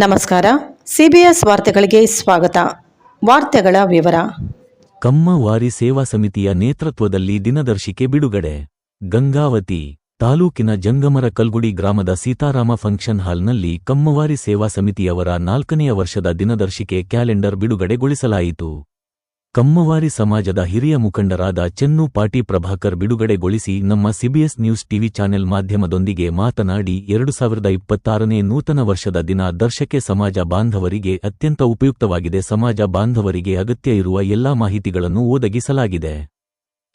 ನಮಸ್ಕಾರ. ಸಿಬಿಎಸ್ ವಾರ್ತೆಗಳಿಗೆ ಸ್ವಾಗತ. ವಾರ್ತೆಗಳ ವಿವರ. ಕಮ್ಮವಾರಿ ಸೇವಾ ಸಮಿತಿಯ ನೇತೃತ್ವದಲ್ಲಿ ದಿನದರ್ಶಿಕೆ ಬಿಡುಗಡೆ. ಗಂಗಾವತಿ ತಾಲೂಕಿನ ಜಂಗಮರ ಕಲ್ಗುಡಿ ಗ್ರಾಮದ ಸೀತಾರಾಮ ಫಂಕ್ಷನ್ ಹಾಲ್ನಲ್ಲಿ ಕಮ್ಮವಾರಿ ಸೇವಾ ಸಮಿತಿಯವರ 4ನೇ ವರ್ಷದ ದಿನದರ್ಶಿಕೆ ಕ್ಯಾಲೆಂಡರ್ ಬಿಡುಗಡೆಗೊಳಿಸಲಾಯಿತು. ಕಮ್ಮವಾರಿ ಸಮಾಜದ ಹಿರಿಯ ಮುಖಂಡರಾದ ಚೆನ್ನು ಪಾಟಿ ಪ್ರಭಾಕರ್ ಬಿಡುಗಡೆಗೊಳಿಸಿ ನಮ್ಮ ಸಿಬಿಎಸ್ ನ್ಯೂಸ್ ಟಿವಿ ಚಾನೆಲ್ ಮಾಧ್ಯಮದೊಂದಿಗೆ ಮಾತನಾಡಿ 2026ನೇ ನೂತನ ವರ್ಷದ ದಿನ ದರ್ಶಕೆ ಸಮಾಜ ಬಾಂಧವರಿಗೆ ಅತ್ಯಂತ ಉಪಯುಕ್ತವಾಗಿದೆ. ಸಮಾಜ ಬಾಂಧವರಿಗೆ ಅಗತ್ಯ ಇರುವ ಎಲ್ಲಾ ಮಾಹಿತಿಗಳನ್ನು ಒದಗಿಸಲಾಗಿದೆ.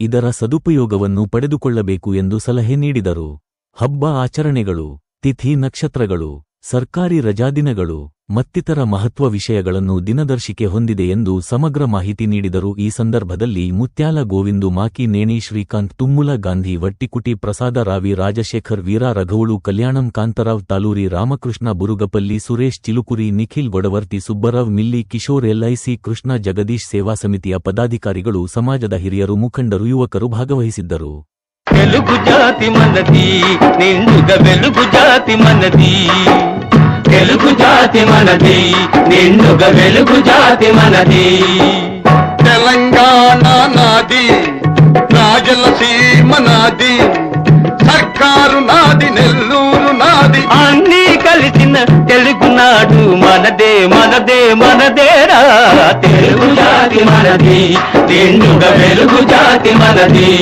ಇದರ ಸದುಪಯೋಗವನ್ನು ಪಡೆದುಕೊಳ್ಳಬೇಕು ಎಂದು ಸಲಹೆ ನೀಡಿದರು. ಹಬ್ಬ ಆಚರಣೆಗಳು, ತಿಥಿ ನಕ್ಷತ್ರಗಳು, ಸರ್ಕಾರಿ ರಜಾದಿನಗಳು ಮತ್ತಿತರ ಮಹತ್ವ ವಿಷಯಗಳನ್ನು ದಿನದರ್ಶಿಕೆ ಹೊಂದಿದೆ ಎಂದು ಸಮಗ್ರ ಮಾಹಿತಿ ನೀಡಿದರು. ಈ ಸಂದರ್ಭದಲ್ಲಿ ಮುತ್ಯಾಲ ಗೋವಿಂದು ಮಾಕಿ, ನೇಣಿ ಶ್ರೀಕಾಂತ್, ತುಮ್ಮುಲ ಗಾಂಧಿ, ವಟ್ಟಿಕುಟಿ ಪ್ರಸಾದ, ರಾವಿ ರಾಜಶೇಖರ್, ವೀರ ರಘವಳು, ಕಲ್ಯಾಣಂ ಕಾಂತರಾವ್ ತಾಲೂರಿ, ರಾಮಕೃಷ್ಣ ಬುರುಗಪಲ್ಲಿ, ಸುರೇಶ್ ಚಿಲುಕುರಿ, ನಿಖಿಲ್ ಗೊಡವರ್ತಿ, ಸುಬ್ಬರಾವ್ ಮಿಲ್ಲಿ, ಕಿಶೋರ್ ಎಲ್ಐಸಿ, ಕೃಷ್ಣ ಜಗದೀಶ್ ಸೇವಾ ಸಮಿತಿಯ ಪದಾಧಿಕಾರಿಗಳು, ಸಮಾಜದ ಹಿರಿಯರು, ಮುಖಂಡರು, ಯುವಕರು ಭಾಗವಹಿಸಿದ್ದರು. వెలుగు జాతి మనది నిండుగా వెలుగు జాతి మనది తెలుగు జాతి మనది నిండుగా వెలుగు జాతి మనది తెలంగాణ నాది రాజలసీమ నాది సర్కారు నాది నెల్లూరు నాది అన్నీ కలిసిన తెలుగునాడు మనదే మనదే మనదేరా తెలుగు జాతి మనది నిండుగా వెలుగు జాతి మనది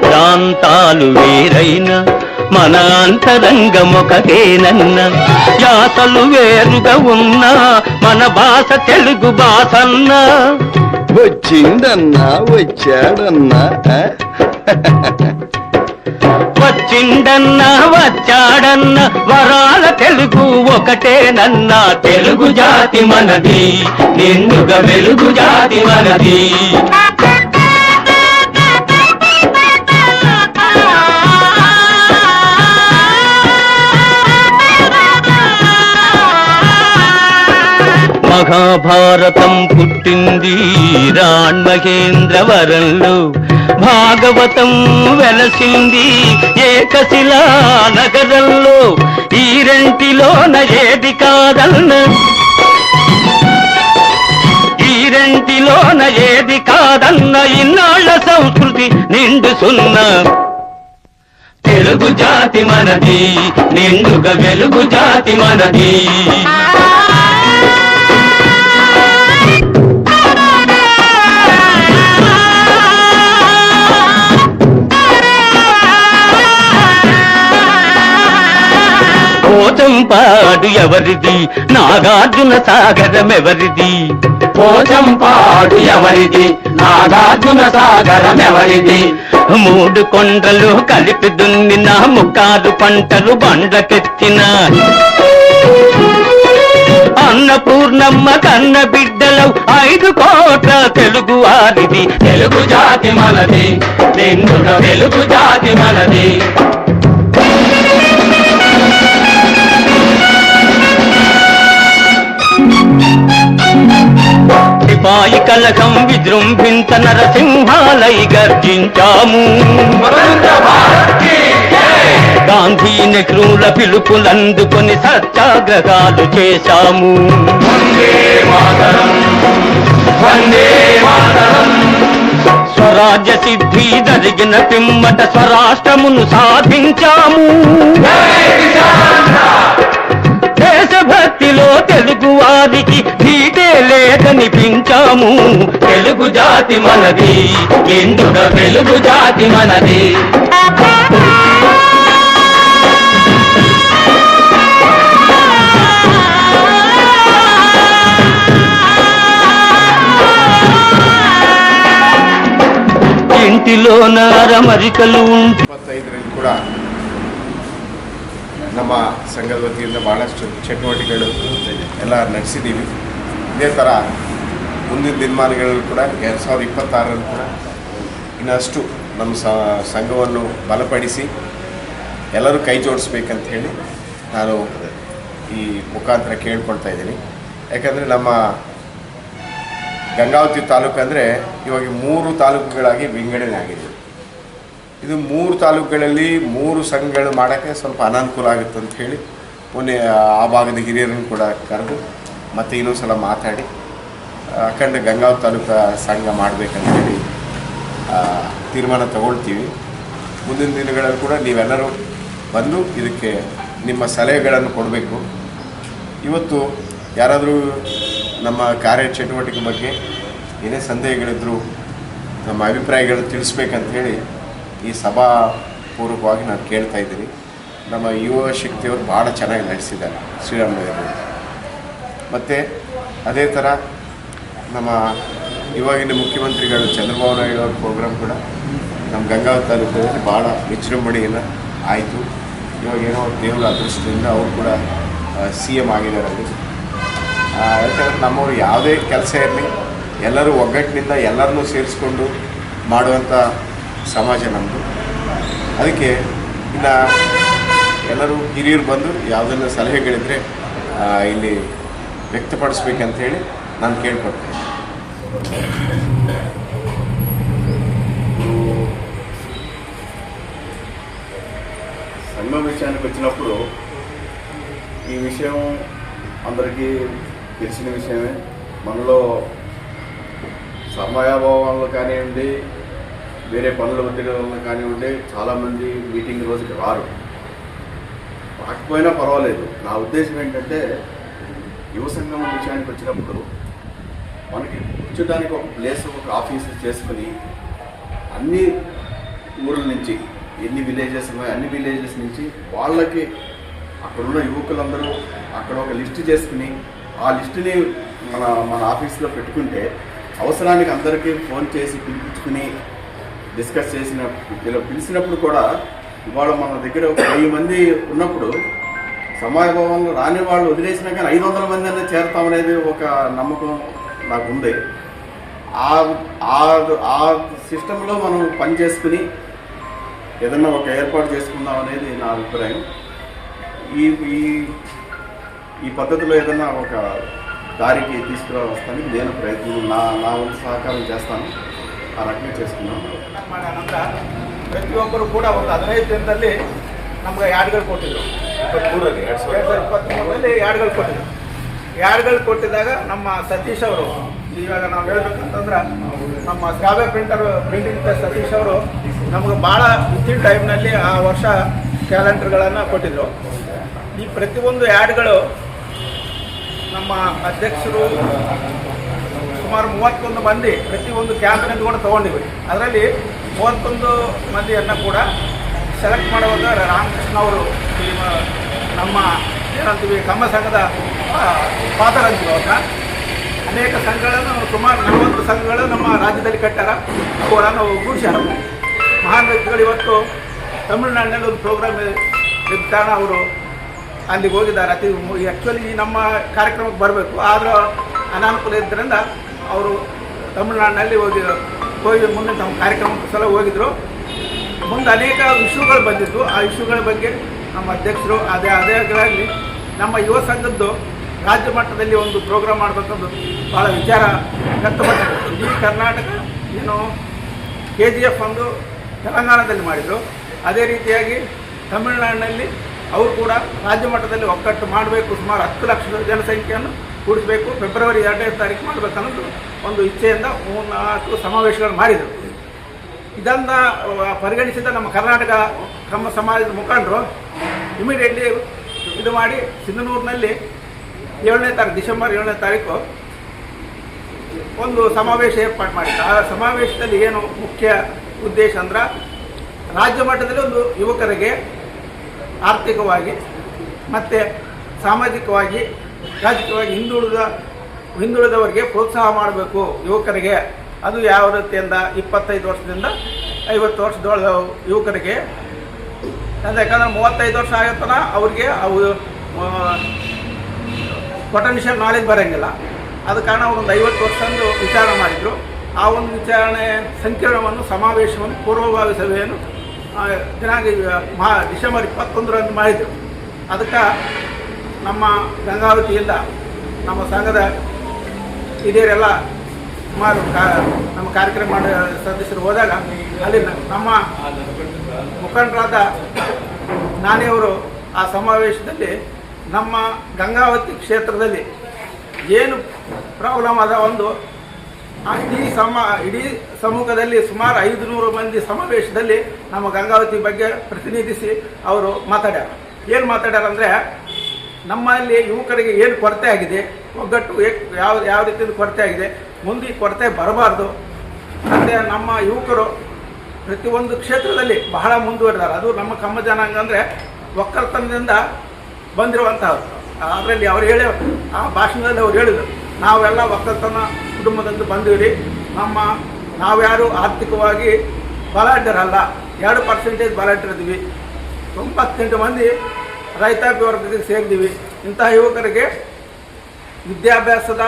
ప్రాంతాలు వేరైన మన అంతరంగమొకటేనన్న యాసలు వేరుగా ఉన్నా మన భాష తెలుగు భాషన్న వచ్చిందన్నా వచ్చాడన్నా వచ్చిండన్నా వచ్చాడన్న వరాల తెలుగు ఒకటేనన్నా తెలుగు జాతి మనది నిండుగా వెలుగు జాతి మనది మహాభారతం పుట్టింది రాణ్మహేంద్రవరంలో భాగవతం వెలసింది ఏకశిలా నగరంలో ఈ రెంటిలోన ఏది కాదన్న ఇన్నాళ్ల సంస్కృతి నిండు సున్న తెలుగు జాతి మనది నిండుగా వెలుగు జాతి మనది పోచంపాడు ఎవరిది నాగార్జున సాగరం ఎవరిది పోచంపాడు ఎవరిది నాగార్జున సాగరం ఎవరిది మూడు కొండలు కలిపి దున్నిన ముక్కాదు పంటలు బండ్లకెత్తిన అన్నపూర్ణమ్మ కన్న బిడ్డలు 5 కోట్ల తెలుగు వారిది తెలుగు జాతి మనది నిండుగా వెలుగు జాతి మనది సిపాయి కలకం విజృంభించ నరసింహాలై గర్జించాము గాంధీ నెహ్రూల పిలుపులందుకొని సత్యాగ్రహాలు చేశాము స్వరాజ్య సిద్ధి జరిగిన పిమ్మట స్వరాష్ట్రమును సాధించాము దేశభక్తిలో తెలుగు వారికి నీటే లేదనిపించాము తెలుగు జాతి మనది ఎందుగా తెలుగు జాతి మనది ఇంటిలో ನಾರಮರಿಕಲು 25ರಲ್ಲಿ ಕೂಡ ನಮ್ಮ ಸಂಘದ ವತಿಯಿಂದ ಭಾಳಷ್ಟು ಚಟುವಟಿಕೆಗಳು ಎಲ್ಲ ನಡೆಸಿದ್ದೀವಿ. ಇದೇ ಥರ ಮುಂದಿನ ದಿನಮಾನಗಳಲ್ಲಿ ಕೂಡ 2026ರಲ್ಲಿ ಕೂಡ ಇನ್ನಷ್ಟು ನಮ್ಮ ಸಂಘವನ್ನು ಬಲಪಡಿಸಿ ಎಲ್ಲರೂ ಕೈ ಜೋಡಿಸ್ಬೇಕಂತ ಹೇಳಿ ನಾನು ಈ ಮುಖಾಂತರ ಕೇಳ್ಕೊಳ್ತಾ ಇದ್ದೀನಿ. ಯಾಕಂದರೆ ನಮ್ಮ ಗಂಗಾವತಿ ತಾಲೂಕು ಅಂದರೆ ಇವಾಗ 3 ತಾಲೂಕುಗಳಾಗಿ ವಿಂಗಡಣೆ ಆಗಿದೆ. ಇದು 3 ತಾಲೂಕುಗಳಲ್ಲಿ 3 ಸಂಘಗಳು ಮಾಡೋಕ್ಕೆ ಸ್ವಲ್ಪ ಅನಾನುಕೂಲ ಆಗುತ್ತೆ ಅಂತ ಹೇಳಿ ಮೊನ್ನೆ ಆ ಭಾಗದ ಹಿರಿಯರನ್ನು ಕೂಡ ಕರೆದು ಮತ್ತೆ ಇನ್ನೊಂದು ಸಲ ಮಾತಾಡಿ ಅಖಂಡ ಗಂಗಾವತಿ ತಾಲೂಕು ಸಂಘ ಮಾಡಬೇಕಂತೇಳಿ ತೀರ್ಮಾನ ತಗೊಳ್ತೀವಿ. ಮುಂದಿನ ದಿನಗಳಲ್ಲಿ ಕೂಡ ನೀವೆಲ್ಲರೂ ಬಂದು ಇದಕ್ಕೆ ನಿಮ್ಮ ಸಲಹೆಗಳನ್ನು ಕೊಡಬೇಕು. ಇವತ್ತು ಯಾರಾದರೂ ನಮ್ಮ ಕಾರ್ಯಚಟುವಟಿಕೆ ಬಗ್ಗೆ ಏನೇ ಸಂದೇಹಗಳಿದ್ದರೂ ನಮ್ಮ ಅಭಿಪ್ರಾಯಗಳನ್ನು ತಿಳಿಸ್ಬೇಕಂತೇಳಿ ಈ ಸಭಾಪೂರ್ವಕವಾಗಿ ನಾನು ಕೇಳ್ತಾ ಇದ್ದೀನಿ. ನಮ್ಮ ಯುವ ಶಕ್ತಿಯವರು ಭಾಳ ಚೆನ್ನಾಗಿ ನಡೆಸಿದ್ದಾರೆ ಶ್ರೀರಾಮನಗರ. ಮತ್ತು ಅದೇ ಥರ ನಮ್ಮ ಇವಾಗಿನ ಮುಖ್ಯಮಂತ್ರಿಗಳು ಚಂದ್ರಬಾಬು ನಾಯ್ಡು ಅವ್ರ ಪ್ರೋಗ್ರಾಮ್ ಕೂಡ ನಮ್ಮ ಗಂಗಾವತಿ ತಾಲೂಕಿನಲ್ಲಿ ಭಾಳ ವಿಜೃಂಭಣೆಯನ್ನು ಆಯಿತು. ಇವಾಗ ಏನೋ ದೇವರ ಅದೃಷ್ಟದಿಂದ ಅವರು ಕೂಡ CM ಆಗಿದ್ದಾರೆ ಅಲ್ಲಿ. ಯಾಕಂದರೆ ನಮ್ಮವರು ಯಾವುದೇ ಕೆಲಸ ಇರಲಿ ಎಲ್ಲರೂ ಒಗ್ಗಟ್ಟಿನಿಂದ ಎಲ್ಲರನ್ನೂ ಸೇರಿಸ್ಕೊಂಡು ಮಾಡುವಂಥ ಸಮಾಜ ನಮ್ಮದು. ಅದಕ್ಕೆ ಇನ್ನು ಎಲ್ಲರೂ ಹಿರಿಯರು ಬಂದು ಯಾವುದನ್ನು ಸಲಹೆಗಳಿದ್ದರೆ ಇಲ್ಲಿ ವ್ಯಕ್ತಪಡಿಸ್ಬೇಕಂತೇಳಿ ನಾನು ಕೇಳ್ಕೊಡ್ತೇನೆ. సంఘ విషయానికి వచ్చినప్పుడు ఈ విషయం అందరికీ తెలిసిన విషయమే. మనలో సమయాభావాలు కానివ్వండి, వేరే పనుల ఒత్తిడి వల్ల కానివ్వండి, చాలామంది మీటింగ్ రోజుకి రాకపోయినా పర్వాలేదు. నా ఉద్దేశం ఏంటంటే యువ సంఘం విషయానికి వచ్చినప్పుడు మనకి కూర్చోడానికి ఒక ప్లేస్, ఒక ఆఫీసు చేసుకుని అన్ని ఊళ్ళ నుంచి ఎన్ని విలేజెస్ ఉన్నాయో అన్ని విలేజెస్ నుంచి వాళ్ళకి అక్కడున్న యువకులందరూ అక్కడ ఒక లిస్ట్ చేసుకుని ఆ లిస్టుని మన ఆఫీస్లో పెట్టుకుంటే అవసరానికి అందరికీ ఫోన్ చేసి పిలిపించుకుని డిస్కస్ పిలిచినప్పుడు కూడా ఇవాళ మన దగ్గర ఒక 1000 మంది ఉన్నప్పుడు సమాజభావంలో రాని వాళ్ళు వదిలేసినా కానీ 500 మంది అనేది చేరతామనేది ఒక నమ్మకం నాకు ఉంది. ఆ సిస్టంలో మనం పని చేసుకుని ఏదన్నా ఒక ఏర్పాటు చేసుకుందాం అనేది నా అభిప్రాయం. ఈ పద్ధతిలో ఏదన్నా ఒక దారికి తీసుకురావడానికి నేను ప్రయత్నం నా వంతు సహకారం చేస్తాను. ఆ రకంగా చేసుకున్నాను. ನಂತರ ಪ್ರತಿಯೊಬ್ಬರು ಕೂಡ ಒಂದು 15 ದಿನದಲ್ಲಿ ನಮಗೆ ಯಾಡ್ಗಳು ಕೊಟ್ಟಿದ್ರು. 2023ರಲ್ಲಿ ಯಾಡ್ಗಳು ಕೊಟ್ಟಿದ್ರು. ಯಾಡ್ಗಳು ಕೊಟ್ಟಿದ್ದಾಗ ನಮ್ಮ ಸತೀಶ್ ಅವರು, ಇವಾಗ ನಾವು ಹೇಳ್ಬೇಕಂತಂದ್ರೆ ನಮ್ಮ ಸ್ಕ್ರಾಬೆ ಪ್ರಿಂಟಿಂಗ್ ಸತೀಶ್ ಅವರು ನಮಗೆ ಭಾಳ ಇತ್ತಿನ ಟೈಮ್ನಲ್ಲಿ ಆ ವರ್ಷ ಕ್ಯಾಲೆಂಡರ್ಗಳನ್ನು ಕೊಟ್ಟಿದ್ರು. ಈ ಪ್ರತಿಯೊಂದು ಯಾಡ್ಗಳು ನಮ್ಮ ಅಧ್ಯಕ್ಷರು ಸುಮಾರು 31 ಮಂದಿ ಪ್ರತಿಯೊಂದು ಕ್ಯಾಂಪ್ನಿಂದ ಕೂಡ ತೊಗೊಂಡಿವಿ. ಅದರಲ್ಲಿ 31 ಮಂದಿಯನ್ನು ಕೂಡ ಸೆಲೆಕ್ಟ್ ಮಾಡುವಾಗ ರಾಮಕೃಷ್ಣ ಅವರು ನಮ್ಮ ಏನಂತೀವಿ ಕಮ್ಮ ಸಂಘದ ಫಾದರ್ ಅಂತೀವಿ ಅವ್ರನ್ನ. ಅನೇಕ ಸಂಘಗಳನ್ನು ಸುಮಾರು 40 ಸಂಘಗಳು ನಮ್ಮ ರಾಜ್ಯದಲ್ಲಿ ಕಟ್ಟಾರ. ಅವುಗಳನ್ನು ಒಗ್ಗೂಡಿಸ್ಯಾರ. ಮಹಾನ್ ವ್ಯಕ್ತಿಗಳು ಇವತ್ತು ತಮಿಳುನಾಡಿನಲ್ಲಿ ಒಂದು ಪ್ರೋಗ್ರಾಮ್ ಇದ್ದ ಕಾರಣ ಅವರು ಅಲ್ಲಿಗೆ ಹೋಗಿದ್ದಾರೆ. ಆ್ಯಕ್ಚುಲಿ ನಮ್ಮ ಕಾರ್ಯಕ್ರಮಕ್ಕೆ ಬರಬೇಕು, ಆದರೂ ಅನಾನುಕೂಲ ಇದ್ದರಿಂದ ಅವರು ತಮಿಳುನಾಡಿನಲ್ಲಿ ಹೋಗಿ ಮುಂದೆ ನಮ್ಮ ಕಾರ್ಯಕ್ರಮಕ್ಕೆ ಸಲ ಹೋಗಿದ್ರು. ಮುಂದೆ ಅನೇಕ ಇಶ್ಯೂಗಳು ಬಂದಿದ್ದು. ಆ ಇಶ್ಯೂಗಳ ಬಗ್ಗೆ ನಮ್ಮ ಅಧ್ಯಕ್ಷರು ಅದೇ ನಮ್ಮ ಯುವ ಸಂಘದ್ದು ರಾಜ್ಯ ಮಟ್ಟದಲ್ಲಿ ಒಂದು ಪ್ರೋಗ್ರಾಮ್ ಮಾಡಬೇಕಂದು ಭಾಳ ವಿಚಾರ ವ್ಯಕ್ತಪಟ್ಟಿದೆ. ಈ ಕರ್ನಾಟಕ ಏನು KGF ಒಂದು ತೆಲಂಗಾಣದಲ್ಲಿ ಮಾಡಿದರು. ಅದೇ ರೀತಿಯಾಗಿ ತಮಿಳುನಾಡಿನಲ್ಲಿ ಅವರು ಕೂಡ ರಾಜ್ಯ ಮಟ್ಟದಲ್ಲಿ ಒಕ್ಕಟ್ಟು ಮಾಡಬೇಕು. ಸುಮಾರು 10 ಲಕ್ಷ ಜನಸಂಖ್ಯೆಯನ್ನು ಕೂಡಿಸಬೇಕು. ಫೆಬ್ರವರಿ 2ನೇ ತಾರೀಕು ಮಾಡಬೇಕನ್ನೋದು ಒಂದು ಇಚ್ಛೆಯಿಂದ 3-4 ಸಮಾವೇಶಗಳು ಮಾಡಿದರು. ಇದನ್ನು ಪರಿಗಣಿಸಿದ ನಮ್ಮ ಕರ್ನಾಟಕ ನಮ್ಮ ಸಮಾಜದ ಮುಖಂಡರು ಇಮಿಡಿಯೇಟ್ಲಿ ಇದು ಮಾಡಿ ಸಿಂಧನೂರಿನಲ್ಲಿ 7ನೇ ತಾರೀಕು ಡಿಸೆಂಬರ್ 7ನೇ ತಾರೀಕು ಒಂದು ಸಮಾವೇಶ ಏರ್ಪಾಡು ಮಾಡಿದ್ರು. ಆ ಸಮಾವೇಶದಲ್ಲಿ ಏನು ಮುಖ್ಯ ಉದ್ದೇಶ ಅಂದ್ರೆ ರಾಜ್ಯ ಮಟ್ಟದಲ್ಲಿ ಒಂದು ಯುವಕರಿಗೆ ಆರ್ಥಿಕವಾಗಿ ಮತ್ತು ಸಾಮಾಜಿಕವಾಗಿ ರಾಜಕೀಯವಾಗಿ ಹಿಂದುಳಿದವರಿಗೆ ಪ್ರೋತ್ಸಾಹ ಮಾಡಬೇಕು ಯುವಕರಿಗೆ. ಅದು ಯಾವ ರೀತಿಯಿಂದ 25 ವರ್ಷದಿಂದ 50 ವರ್ಷದೊಳಗೆ ಯುವಕರಿಗೆ, ಯಾಕಂದ್ರೆ 35 ವರ್ಷ ಆಗತ್ತನ ಅವ್ರಿಗೆ ಅವು ಪೊಟೆನ್ಷಿಯಲ್ ನಾಲೆಜ್ ಬರೋಂಗಿಲ್ಲ. ಆದ ಕಾರಣ ಅವರೊಂದು 50 ವರ್ಷಂದು ವಿಚಾರಣೆ ಮಾಡಿದರು. ಆ ಒಂದು ವಿಚಾರಣೆ ಸಂಕಿರಣವನ್ನು ಸಮಾವೇಶವನ್ನು ಪೂರ್ವಭಾವಿ ಸಭೆಯನ್ನು ಡಿಸೆಂಬರ್ 21ರಂದು ಮಾಡಿದರು. ಅದಕ್ಕೆ ನಮ್ಮ ಗಂಗಾವತಿಯಿಂದ ನಮ್ಮ ಸಂಘದ ಹಿರಿಯರೆಲ್ಲ ಸುಮಾರು ನಮ್ಮ ಕಾರ್ಯಕ್ರಮ ಸದಸ್ಯರು ಹೋದಾಗ ಅಲ್ಲಿ ನಮ್ಮ ಮುಖಂಡರಾದ ನಾನಿಯವರು ಆ ಸಮಾವೇಶದಲ್ಲಿ ನಮ್ಮ ಗಂಗಾವತಿ ಕ್ಷೇತ್ರದಲ್ಲಿ ಏನು ಪ್ರಾಬ್ಲಮ್ ಅದ ಒಂದು ಇಡೀ ಸಮ್ಮುಖದಲ್ಲಿ ಸುಮಾರು 500 ಮಂದಿ ಸಮಾವೇಶದಲ್ಲಿ ನಮ್ಮ ಗಂಗಾವತಿ ಬಗ್ಗೆ ಪ್ರತಿನಿಧಿಸಿ ಅವರು ಮಾತಾಡ್ಯಾರ. ಏನು ಮಾತಾಡ್ಯಾರಂದರೆ ನಮ್ಮಲ್ಲಿ ಯುವಕರಿಗೆ ಏನು ಕೊರತೆ ಆಗಿದೆ, ಒಗ್ಗಟ್ಟು ಯಾವ ರೀತಿಯಲ್ಲಿ ಕೊರತೆ ಆಗಿದೆ, ಮುಂದೆ ಈ ಕೊರತೆ ಬರಬಾರ್ದು. ಮತ್ತು ನಮ್ಮ ಯುವಕರು ಪ್ರತಿಯೊಂದು ಕ್ಷೇತ್ರದಲ್ಲಿ ಬಹಳ ಮುಂದುವರೆದಾರೆ. ಅದು ನಮ್ಮ ಕಮ್ಮ ಜನಾಂಗ ಅಂದರೆ ಒಕ್ಕಲ್ತನದಿಂದ ಬಂದಿರುವಂಥವ್ರು. ಅದರಲ್ಲಿ ಅವ್ರು ಹೇಳಿ ಆ ಭಾಷಣದಲ್ಲಿ ಅವ್ರು ಹೇಳಿದರು, ನಾವೆಲ್ಲ ಒಕ್ಕಲ್ತನ ಕುಟುಂಬದಿಂದ ಬಂದೀವಿ. ನಾವ್ಯಾರು ಆರ್ಥಿಕವಾಗಿ ಬಲಾಢ್ಯರಲ್ಲ, 2% ಬಲಾಢ್ಯರಿದ್ದೀವಿ. 98 ಮಂದಿ ರೈತಾಪಿ ವರ್ಗಕ್ಕೆ ಸೇರಿದ್ದೀವಿ. ಇಂತಹ ಯುವಕರಿಗೆ ವಿದ್ಯಾಭ್ಯಾಸದ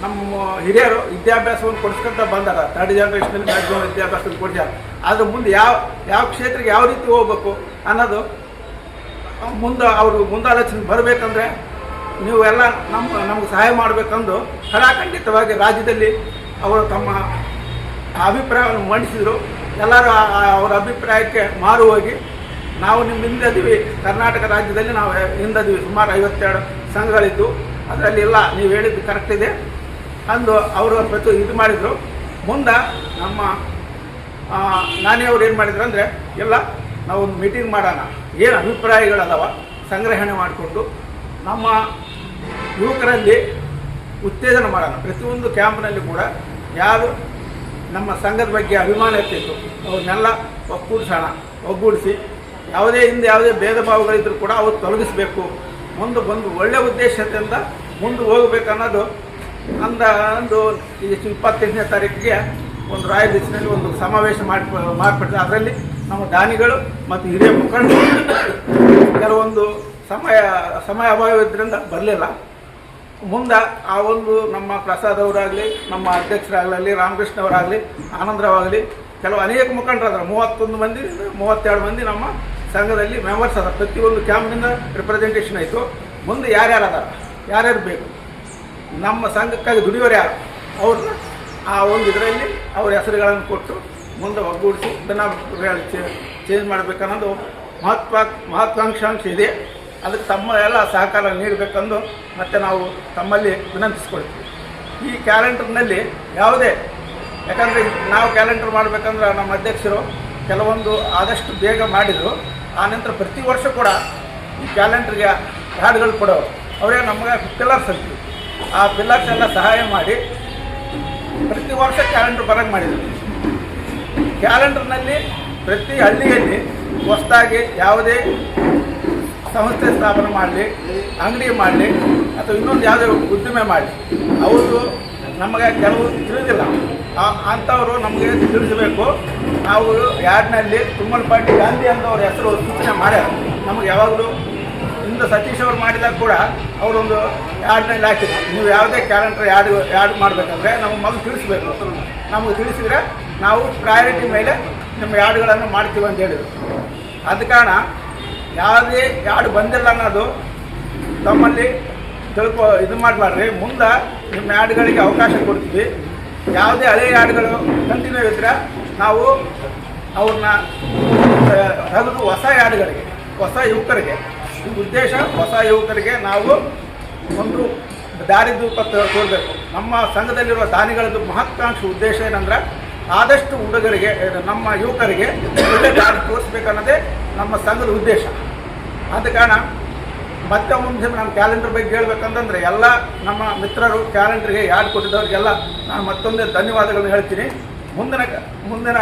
ನಮ್ಮ ಹಿರಿಯರು ವಿದ್ಯಾಭ್ಯಾಸವನ್ನು ಕೊಡಿಸ್ಕೊಂತ ಬಂದಾರ. 3rd ಜನರೇಷನಲ್ಲಿ ಮ್ಯಾಕ್ಸಿಮಮ್ ವಿದ್ಯಾಭ್ಯಾಸವನ್ನು ಕೊಡ್ತಾರೆ. ಆದರೆ ಮುಂದೆ ಯಾವ ಕ್ಷೇತ್ರಕ್ಕೆ ಯಾವ ರೀತಿ ಹೋಗ್ಬೇಕು ಅನ್ನೋದು ಅವರು ಮುಂದಾಲೋಚನೆ ಬರಬೇಕಂದ್ರೆ ನೀವೆಲ್ಲ ನಮ್ಗೆ ಸಹಾಯ ಮಾಡಬೇಕಂದು ಖಡಾಖಂಡಿತವಾಗಿ ರಾಜ್ಯದಲ್ಲಿ ಅವರು ತಮ್ಮ ಅಭಿಪ್ರಾಯವನ್ನು ಮಂಡಿಸಿದರು. ಎಲ್ಲರೂ ಅವರ ಅಭಿಪ್ರಾಯಕ್ಕೆ ಮಾರು ಹೋಗಿ ನಾವು ನಿಮ್ಮ ಹಿಂದದೀವಿ, ಕರ್ನಾಟಕ ರಾಜ್ಯದಲ್ಲಿ ನಾವು ಹಿಂದದೀವಿ, ಸುಮಾರು 52 ಸಂಘಗಳಿದ್ದು ಅದರಲ್ಲಿ ಎಲ್ಲ ನೀವು ಹೇಳಿದ್ದು ಕರೆಕ್ಟ್ ಇದೆ ಅಂದು ಅವರು ಇದು ಮಾಡಿದರು. ಮುಂದೆ ನಮ್ಮ ನಾನಿಯವರು ಏನು ಮಾಡಿದ್ರು ಅಂದರೆ ಎಲ್ಲ ನಾವು ಒಂದು ಮೀಟಿಂಗ್ ಮಾಡೋಣ, ಏನು ಅಭಿಪ್ರಾಯಗಳದಾವ ಸಂಗ್ರಹಣೆ ಮಾಡಿಕೊಂಡು ನಮ್ಮ ಯುವಕರಲ್ಲಿ ಉತ್ತೇಜನ ಮಾಡೋಣ. ಪ್ರತಿಯೊಂದು ಕ್ಯಾಂಪ್ನಲ್ಲಿ ಕೂಡ ಯಾರು ನಮ್ಮ ಸಂಘದ ಬಗ್ಗೆ ಅಭಿಮಾನ ಇರ್ತಿತ್ತು ಅವ್ರನ್ನೆಲ್ಲ ಒಗ್ಗೂಡಿಸಿ ಯಾವುದೇ ಭೇದ ಭಾವಗಳಿದ್ರೂ ಕೂಡ ಅವ್ರು ತೊಲಗಿಸಬೇಕು, ಮುಂದೆ ಬಂದು ಒಳ್ಳೆಯ ಉದ್ದೇಶದಿಂದ ಮುಂದೆ ಹೋಗಬೇಕನ್ನೋದು ಒಂದು 28ನೇ ತಾರೀಕಿಗೆ ಒಂದು ರಾಯಲ್ ಬೀಚ್ನಲ್ಲಿ ಒಂದು ಸಮಾವೇಶ ಮಾಡಿಬಿಡ್ತಾರೆ. ಅದರಲ್ಲಿ ನಮ್ಮ ದಾನಿಗಳು ಮತ್ತು ಹಿರಿಯ ಮುಖಂಡರು ಕೆಲವೊಂದು ಸಮಯ ಅಭಾವವಿದ್ದರಿಂದ ಬರಲಿಲ್ಲ. ಮುಂದೆ ಆ ಒಂದು ನಮ್ಮ ಪ್ರಸಾದ್ ಅವರಾಗಲಿ, ನಮ್ಮ ಅಧ್ಯಕ್ಷರಾಗಲಿ, ರಾಮಕೃಷ್ಣ ಅವರಾಗಲಿ, ಆನಂದರಾವಾಗಲಿ, ಕೆಲವು ಅನೇಕ ಮುಖಂಡರಾದ 31 ಮಂದಿ 32 ಮಂದಿ ನಮ್ಮ ಸಂಘದಲ್ಲಿ ಮೆಂಬರ್ಸ್ ಅದ. ಪ್ರತಿಯೊಂದು ಕ್ಯಾಂಪ್ನಿಂದ ರಿಪ್ರೆಸೆಂಟೇಷನ್ ಆಯಿತು. ಮುಂದೆ ಯಾರ್ಯಾರು ಬೇಕು ನಮ್ಮ ಸಂಘಕ್ಕಾಗಿ ದುಡಿಯೋರು ಯಾರು ಅವ್ರನ್ನ ಆ ಒಂದು ಇದರಲ್ಲಿ ಅವ್ರ ಹೆಸರುಗಳನ್ನು ಕೊಟ್ಟು ಮುಂದೆ ಒಗ್ಗೂಡಿಸಿ ಇದನ್ನು ಚೇಂಜ್ ಮಾಡಬೇಕನ್ನೋದು ಮಹತ್ವಾಕಾಂಕ್ಷೆ ಇದೆ. ಅದಕ್ಕೆ ತಮ್ಮ ಎಲ್ಲ ಸಹಕಾರ ನೀಡಬೇಕೆಂದು ಮತ್ತೆ ನಾವು ತಮ್ಮಲ್ಲಿ ವಿನಂತಿಸ್ಕೊಳ್ತೀವಿ. ಈ ಕ್ಯಾಲೆಂಡರ್ನಲ್ಲಿ ಯಾಕಂದರೆ ನಾವು ಕ್ಯಾಲೆಂಡರ್ ಮಾಡಬೇಕಂದ್ರೆ ನಮ್ಮ ಅಧ್ಯಕ್ಷರು ಕೆಲವೊಂದು ಆದಷ್ಟು ಬೇಗ ಮಾಡಿದರು. ಆನಂತರ ಪ್ರತಿ ವರ್ಷ ಕೂಡ ಈ ಕ್ಯಾಲೆಂಡರ್ಗೆ ಹಾಡುಗಳು ಕೊಡೋರು ಅವರೇ ನಮಗೆ ಪಿಲ್ಲರ್ಸ್ ಅಂತೀವಿ. ಆ ಪಿಲ್ಲರ್ಸ್ ಎಲ್ಲ ಸಹಾಯ ಮಾಡಿ ಪ್ರತಿ ವರ್ಷ ಕ್ಯಾಲೆಂಡರ್ ಬರೋಂಗೆ ಮಾಡಿದರು. ಕ್ಯಾಲೆಂಡರ್ನಲ್ಲಿ ಪ್ರತಿ ಹಳ್ಳಿಯಲ್ಲಿ ಹೊಸದಾಗಿ ಯಾವುದೇ ಸಂಸ್ಥೆ ಸ್ಥಾಪನೆ ಮಾಡಲಿ, ಅಂಗಡಿ ಮಾಡಲಿ ಅಥವಾ ಇನ್ನೊಂದು ಯಾವುದೇ ಉದ್ದಿಮೆ ಮಾಡಲಿ, ಅವರು ನಮಗೆ ಕೆಲವು ತಿಳಿದಿಲ್ಲ, ಅಂಥವರು ನಮಗೆ ತಿಳಿಸಬೇಕು. ನಾವು ಯಾರ್ಡ್ನಲ್ಲಿ ತುಮ್ಮಲಪಾಟಿ ಗಾಂಧಿ ಅಂತ ಅವ್ರ ಹೆಸರು ಸೂಚನೆ ಮಾಡ್ಯಾರ. ನಮಗೆ ಯಾವಾಗಲೂ ಇಂದು ಸತೀಶ್ ಅವರು ಮಾಡಿದಾಗ ಕೂಡ ಅವರೊಂದು ಯಾರ್ಡ್ನಲ್ಲಿ ಹಾಕಿದ್ರು, ನೀವು ಯಾವುದೇ ಕ್ಯಾಲೆಂಡರ್ ಯಾರ್ಡ್ ಮಾಡಬೇಕಂದ್ರೆ ನಮಗೆ ಮೊದಲು ತಿಳಿಸ್ಬೇಕು. ನಮಗೆ ತಿಳಿಸಿದರೆ ನಾವು ಪ್ರಯಾರಿಟಿ ಮೇಲೆ ನಿಮ್ಮ ಯಾರ್ಡ್ಗಳನ್ನು ಮಾಡ್ತೀವಿ ಅಂತ ಹೇಳಿದರು. ಅದ ಕಾರಣ ಯಾವುದೇ ಯಾರ್ಡ್ ಬಂದಿಲ್ಲ ಅನ್ನೋದು ತಮ್ಮಲ್ಲಿ ಇದು ಮಾಡಬಾರ್ರಿ. ಮುಂದೆ ನಿಮ್ಮ ಯಾರ್ಡ್ಗಳಿಗೆ ಅವಕಾಶ ಕೊಡ್ತೀವಿ. ಯಾವುದೇ ಹಳೆ ಯಾರ್ಡ್ಗಳು ಕಂಟಿನ್ಯೂ ಇದ್ದರೆ ನಾವು ಅವ್ರನ್ನ ತೆಗೆದು ಹೊಸ ಯಾರ್ಡ್ಗಳಿಗೆ, ಹೊಸ ಯುವಕರಿಗೆ, ಈ ಉದ್ದೇಶ ಹೊಸ ಯುವಕರಿಗೆ ನಾವು ಒಂದು ದಾರಿದೀಪ ತೋರಬೇಕು. ನಮ್ಮ ಸಂಘದಲ್ಲಿರುವ ದಾನಿಗಳದ್ದು ಮಹತ್ವಾಕಾಂಕ್ಷೆ ಉದ್ದೇಶ ಏನಂದ್ರೆ ಆದಷ್ಟು ಹುಡುಗರಿಗೆ, ನಮ್ಮ ಯುವಕರಿಗೆ ಒಳ್ಳೆ ದಾರಿ ತೋರಿಸ್ಬೇಕನ್ನೋದೇ ನಮ್ಮ ಸಂಘದ ಉದ್ದೇಶ. ಆದ ಕಾರಣ ಮತ್ತೆ ಮುಂದೆ ನಮ್ಮ ಕ್ಯಾಲೆಂಡರ್ ಬಗ್ಗೆ ಹೇಳ್ಬೇಕಂತಂದರೆ ಎಲ್ಲ ನಮ್ಮ ಮಿತ್ರರು ಕ್ಯಾಲೆಂಡರ್ಗೆ ಯಾರು ಕೊಟ್ಟಿದ್ದವ್ರಿಗೆಲ್ಲ ನಾನು ಮತ್ತೊಂದೇ ధన్యవాదాలను ಹೇಳ್ತೀನಿ. ಮುಂದಿನ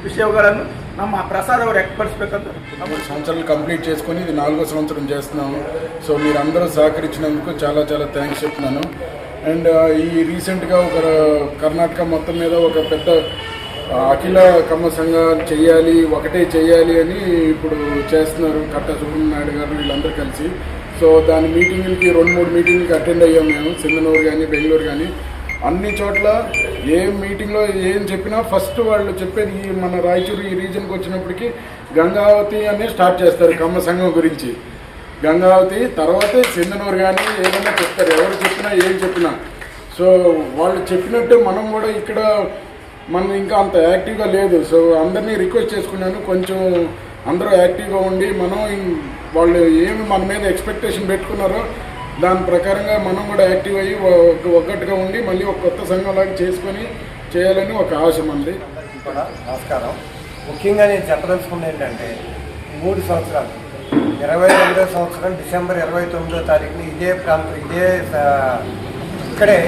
విషయాలను ನಮ್ಮ ప్రసాద్ ಅವರು వ్యక్తపరచಬೇకంత. 3 సంవత్సరాలు కంప్లీట్ చేసుకొని ఇది 4వ సంవత్సరం చేస్తున్నాము. సో మీరందరూ సహకరించినందుకు చాలా థ్యాంక్స్ చెప్తున్నాను. అండ్ ఈ రీసెంట్గా ఒక కర్ణాటక మొత్తం మీద ఒక పెద్ద అఖిల కమ్మ సంఘాలు చేయాలి, ఒకటే చేయాలి అని ఇప్పుడు చేస్తున్నారు కట్ట సుబ్రహ్మణ్య గారు వీళ్ళందరూ కలిసి. సో దాని మీటింగ్లకి 2-3 మీటింగ్లకి అటెండ్ అయ్యాం మేము. సింగనూరు కానీ బెంగళూరు కానీ అన్ని చోట్ల ఏ మీటింగ్లో ఏం చెప్పినా ఫస్ట్ వాళ్ళు చెప్పేది మన రాయచూరు ఈ రీజన్కి వచ్చినప్పటికీ గంగావతి అనే స్టార్ట్ చేస్తారు. కమ్మ సంఘం గురించి గంగావతి, తర్వాతే సింగనూరు కానీ ఏదైనా చెప్తారు. ఎవరు చెప్పినా ఏం చెప్పినా సో వాళ్ళు చెప్పినట్టు మనం కూడా ఇక్కడ మనం ఇంకా అంత యాక్టివ్గా లేదు. సో అందరినీ రిక్వెస్ట్ చేసుకున్నాను, కొంచెం అందరూ యాక్టివ్గా ఉండి మనం వాళ్ళు ఏమి మన మీద ఎక్స్పెక్టేషన్ పెట్టుకున్నారో దాని ప్రకారంగా మనం కూడా యాక్టివ్ అయ్యి ఒక్కటిగా ఉండి మళ్ళీ ఒక కొత్త సంఘంలాగా చేసుకొని చేయాలని ఒక ఆశ మంది. కూడా నమస్కారం. ముఖ్యంగా నేను చెప్పదలుచుకున్నది ఏంటంటే 3 సంవత్సరాలు 22వ సంవత్సరం డిసెంబర్ 29వ తారీఖున ఇదే ప్రాంతం ఇక్కడే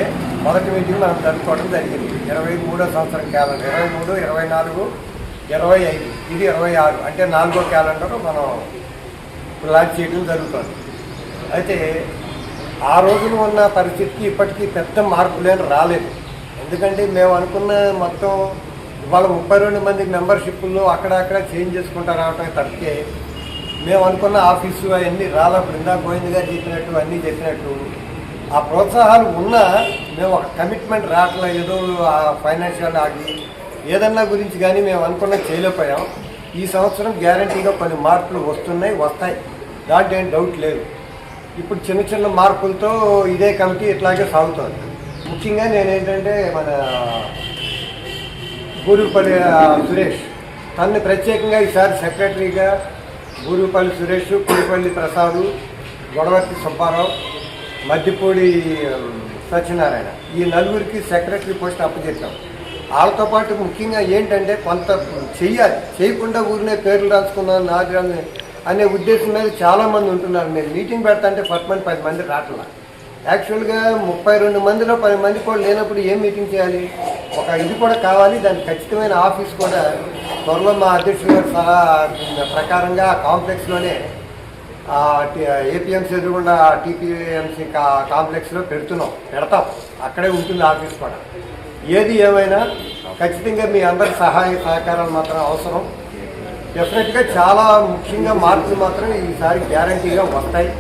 మొదటి మీటింగ్ మనం జరుపుకోవడం జరిగింది. 23వ సంవత్సరం క్యాలెండర్ 23, 24, 25 ఇది 26 అంటే 4వ క్యాలెండర్ మనం లాంచ్ చేయడం జరుగుతుంది. అయితే ఆ రోజున ఉన్న పరిస్థితికి ఇప్పటికీ పెద్ద మార్పులేని రాలేదు. ఎందుకంటే మేము అనుకున్న మొత్తం ఇవాళ 32 మంది మెంబర్షిప్లో అక్కడక్కడ చేంజ్ చేసుకుంటూ రావటం తప్పితే మేము అనుకున్న ఆఫీసు అవన్నీ రాలప్పుడు ఇందా గోవింద్ గారు చెప్పినట్టు అన్నీ చెప్పినట్టు ఆ ప్రోత్సాహాలు ఉన్నా మేము ఒక కమిట్మెంట్ రావట్లేదు. ఏదో ఫైనాన్షియల్ ఆగి ఏదన్నా గురించి కానీ మేము అనుకున్న చేయలేకపోయాం. ఈ సంవత్సరం గ్యారంటీగా కొన్ని మార్పులు వస్తాయి, దాంట్లో ఏం డౌట్ లేదు. ఇప్పుడు చిన్న చిన్న మార్పులతో ఇదే కమిటీ ఇట్లాగే సాగుతుంది. ముఖ్యంగా నేనేంటంటే మన గూరుపల్లి సురేష్ తనని ప్రత్యేకంగా ఈసారి సెక్రటరీగా గూరుపల్లి సురేష్, కుడిపల్లి ప్రసాద్, గొడవర్తి సుబ్బారావు, మద్దిపూడి సత్యనారాయణ ఈ నలుగురికి సెక్రటరీ పోస్ట్ అప్పచెప్పాం. వాళ్ళతో పాటు ముఖ్యంగా ఏంటంటే కొంత చెయ్యాలి, చేయకుండా ఊరినే పేర్లు రాసుకున్నాను నాది అనే ఉద్దేశం మీద చాలామంది ఉంటున్నారు. నేను మీటింగ్ పెడతా అంటే ఫస్ట్ మంది 10 మంది రావట్లా. యాక్చువల్గా 32 మందిలో 10 మంది కూడా లేనప్పుడు ఏం మీటింగ్ చేయాలి? ఒక ఇది కూడా కావాలి, దానికి ఖచ్చితమైన ఆఫీస్ కూడా త్వరలో మా అధ్యక్షుడు గారి సలహా ప్రకారంగా కాంప్లెక్స్లోనే ఏపీఎంసీ ఎదురుగుండా టీపీఎంసీ కాంప్లెక్స్లో పెడతాం. అక్కడే ఉంటుంది ఆఫీస్ కూడా. ఏది ఏమైనా ఖచ్చితంగా మీ అందరి సహాయ సహకారాలు మాత్రం అవసరం. డెఫినెట్గా చాలా ముఖ్యంగా మార్పులు మాత్రం ఈసారి గ్యారంటీగా వస్తాయి.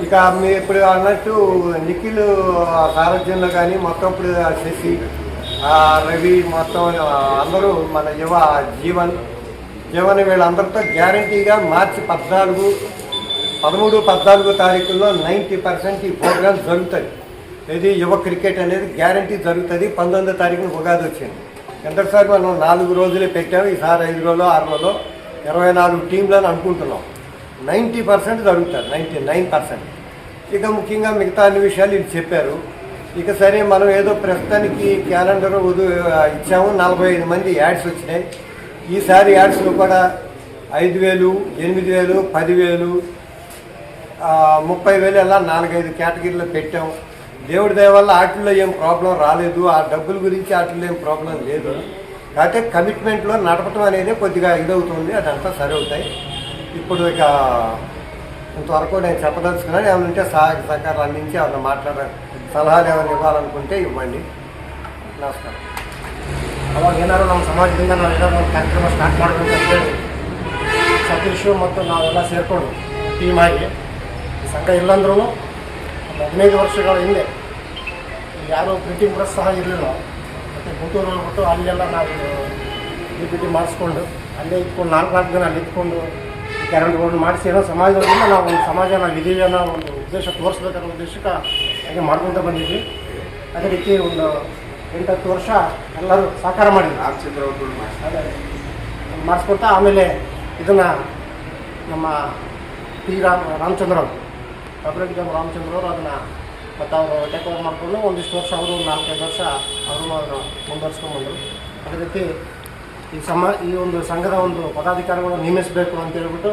ఇక మీ ఇప్పుడు అన్నట్టు నిఖిల్ సారథ్యంలో కానీ మొత్తం ఇప్పుడు శశి, రవి మొత్తం అందరూ మన జీవన్ వీళ్ళందరితో గ్యారంటీగా మార్చి 13, 14 తారీఖుల్లో 90% ఈ ప్రోగ్రామ్ జరుగుతుంది. ఇది యువ క్రికెట్ అనేది గ్యారంటీ జరుగుతుంది. 19వ తారీఖున ఉగాది వచ్చింది. ఎంతసారి మనం 4 రోజులే పెట్టాము, ఈసారి 5 రోజులు 6 రోజులు 24 టీంలను అనుకుంటున్నాం. 90% జరుగుతుంది, 99%. ఇక ముఖ్యంగా మిగతా అన్ని విషయాలు ఇది చెప్పారు. ఇక సరే మనం ఏదో ప్రస్తుతానికి క్యాలెండర్ ఇచ్చాము, 45 మంది యాడ్స్ వచ్చినాయి. ఈసారి యాడ్స్లో కూడా 5,000, 8,000, 10,000, 30,000 అలా 4-5 కేటగిరీలో పెట్టాము. దేవుడి దయ వల్ల వాటిల్లో ఏం ప్రాబ్లం రాలేదు. ఆ డబ్బుల గురించి వాటిల్లో ఏం ప్రాబ్లం లేదు. కాకపోతే కమిట్మెంట్లో నడపడం అనేది కొద్దిగా ఇదవుతుంది, అదంతా సరి అవుతాయి. ఇప్పుడు ఇక ఇంతవరకు నేను చెప్పదలుచుకున్నాను. ఏమైనా సహాయ సహకారాలు అందించి ఏమైనా మాట్లాడాలి, సలహాలు ఏమైనా ఇవ్వాలనుకుంటే ఇవ్వండి. ನಮಸ್ಕಾರ. ಅವಾಗ ಏನಾದ್ರು ನಮ್ಮ ಸಮಾಜದಿಂದ ನಾವು ಏನಾದ್ರು ಒಂದು ಕಾರ್ಯಕ್ರಮ ಸ್ಟಾರ್ಟ್ ಮಾಡಬೇಕು ಅಂತೇಳಿ ಸತೀಶು ಮತ್ತು ನಾವೆಲ್ಲ ಸೇರಿಕೊಂಡು ಟೀಮ್ ಆಗಿ ಸಂಘ ಇಲ್ಲಂದ್ರೂ ಒಂದು 15 ವರ್ಷಗಳ ಹಿಂದೆ ಯಾರೂ ಪ್ರಿಂಟಿಂಗ್ ಪ್ರೆಸ್ ಸಹ ಇರಲಿಲ್ಲ. ಮತ್ತು ಗುಂಟೂರು ಹೋಗ್ಬಿಟ್ಟು ಅಲ್ಲೆಲ್ಲ ನಾವು ಡಿ ಮಾಡಿಸ್ಕೊಂಡು ಅಲ್ಲೇ ಇಟ್ಕೊಂಡು 4 ಜನ ಅಲ್ಲಿ ಇಟ್ಕೊಂಡು ಕ್ಯಾಲೆಂಡರ್ಗಳನ್ನು ಮಾಡಿಸಿ ಏನೋ ಸಮಾಜದಿಂದ ನಾವು ಒಂದು ಸಮಾಜ ನಾವು ಇದೀವಿ ಅನ್ನೋ ಒಂದು ಉದ್ದೇಶ ತೋರಿಸ್ಬೇಕನ್ನೋ ಉದ್ದೇಶಕ್ಕೆ ಹಾಗೆ ಮಾಡ್ಕೊತ ಬಂದಿದ್ವಿ. ಅದೇ ರೀತಿ ಒಂದು 8-10 ವರ್ಷ ಎಲ್ಲರೂ ಸಹಕಾರ ಮಾಡಿದ್ವಿ. ಅದೇ ಮಾಡಿಸ್ಕೊಳ್ತಾ ಆಮೇಲೆ ಇದನ್ನು ನಮ್ಮ ರಾಮಚಂದ್ರ ಅವರು ಕಾರ್ಪೊರೇಟ್ ರಾಮಚಂದ್ರ ಅವರು ಅದನ್ನು ಮತ್ತು ಅವರು ಟೇಕ್ ಓವರ್ ಮಾಡಿಕೊಂಡು ಒಂದಿಷ್ಟು ವರ್ಷ ಅವರು 4-5 ವರ್ಷ ಅವರು ಅದನ್ನು ಮುಂದುವರ್ಸ್ಕೊಂಡ್ಬಂದರು. ಅದೇ ರೀತಿ ಈ ಒಂದು ಸಂಘದ ಒಂದು ಪದಾಧಿಕಾರಿಗಳು ನೇಮಿಸಬೇಕು ಅಂತ ಹೇಳ್ಬಿಟ್ಟು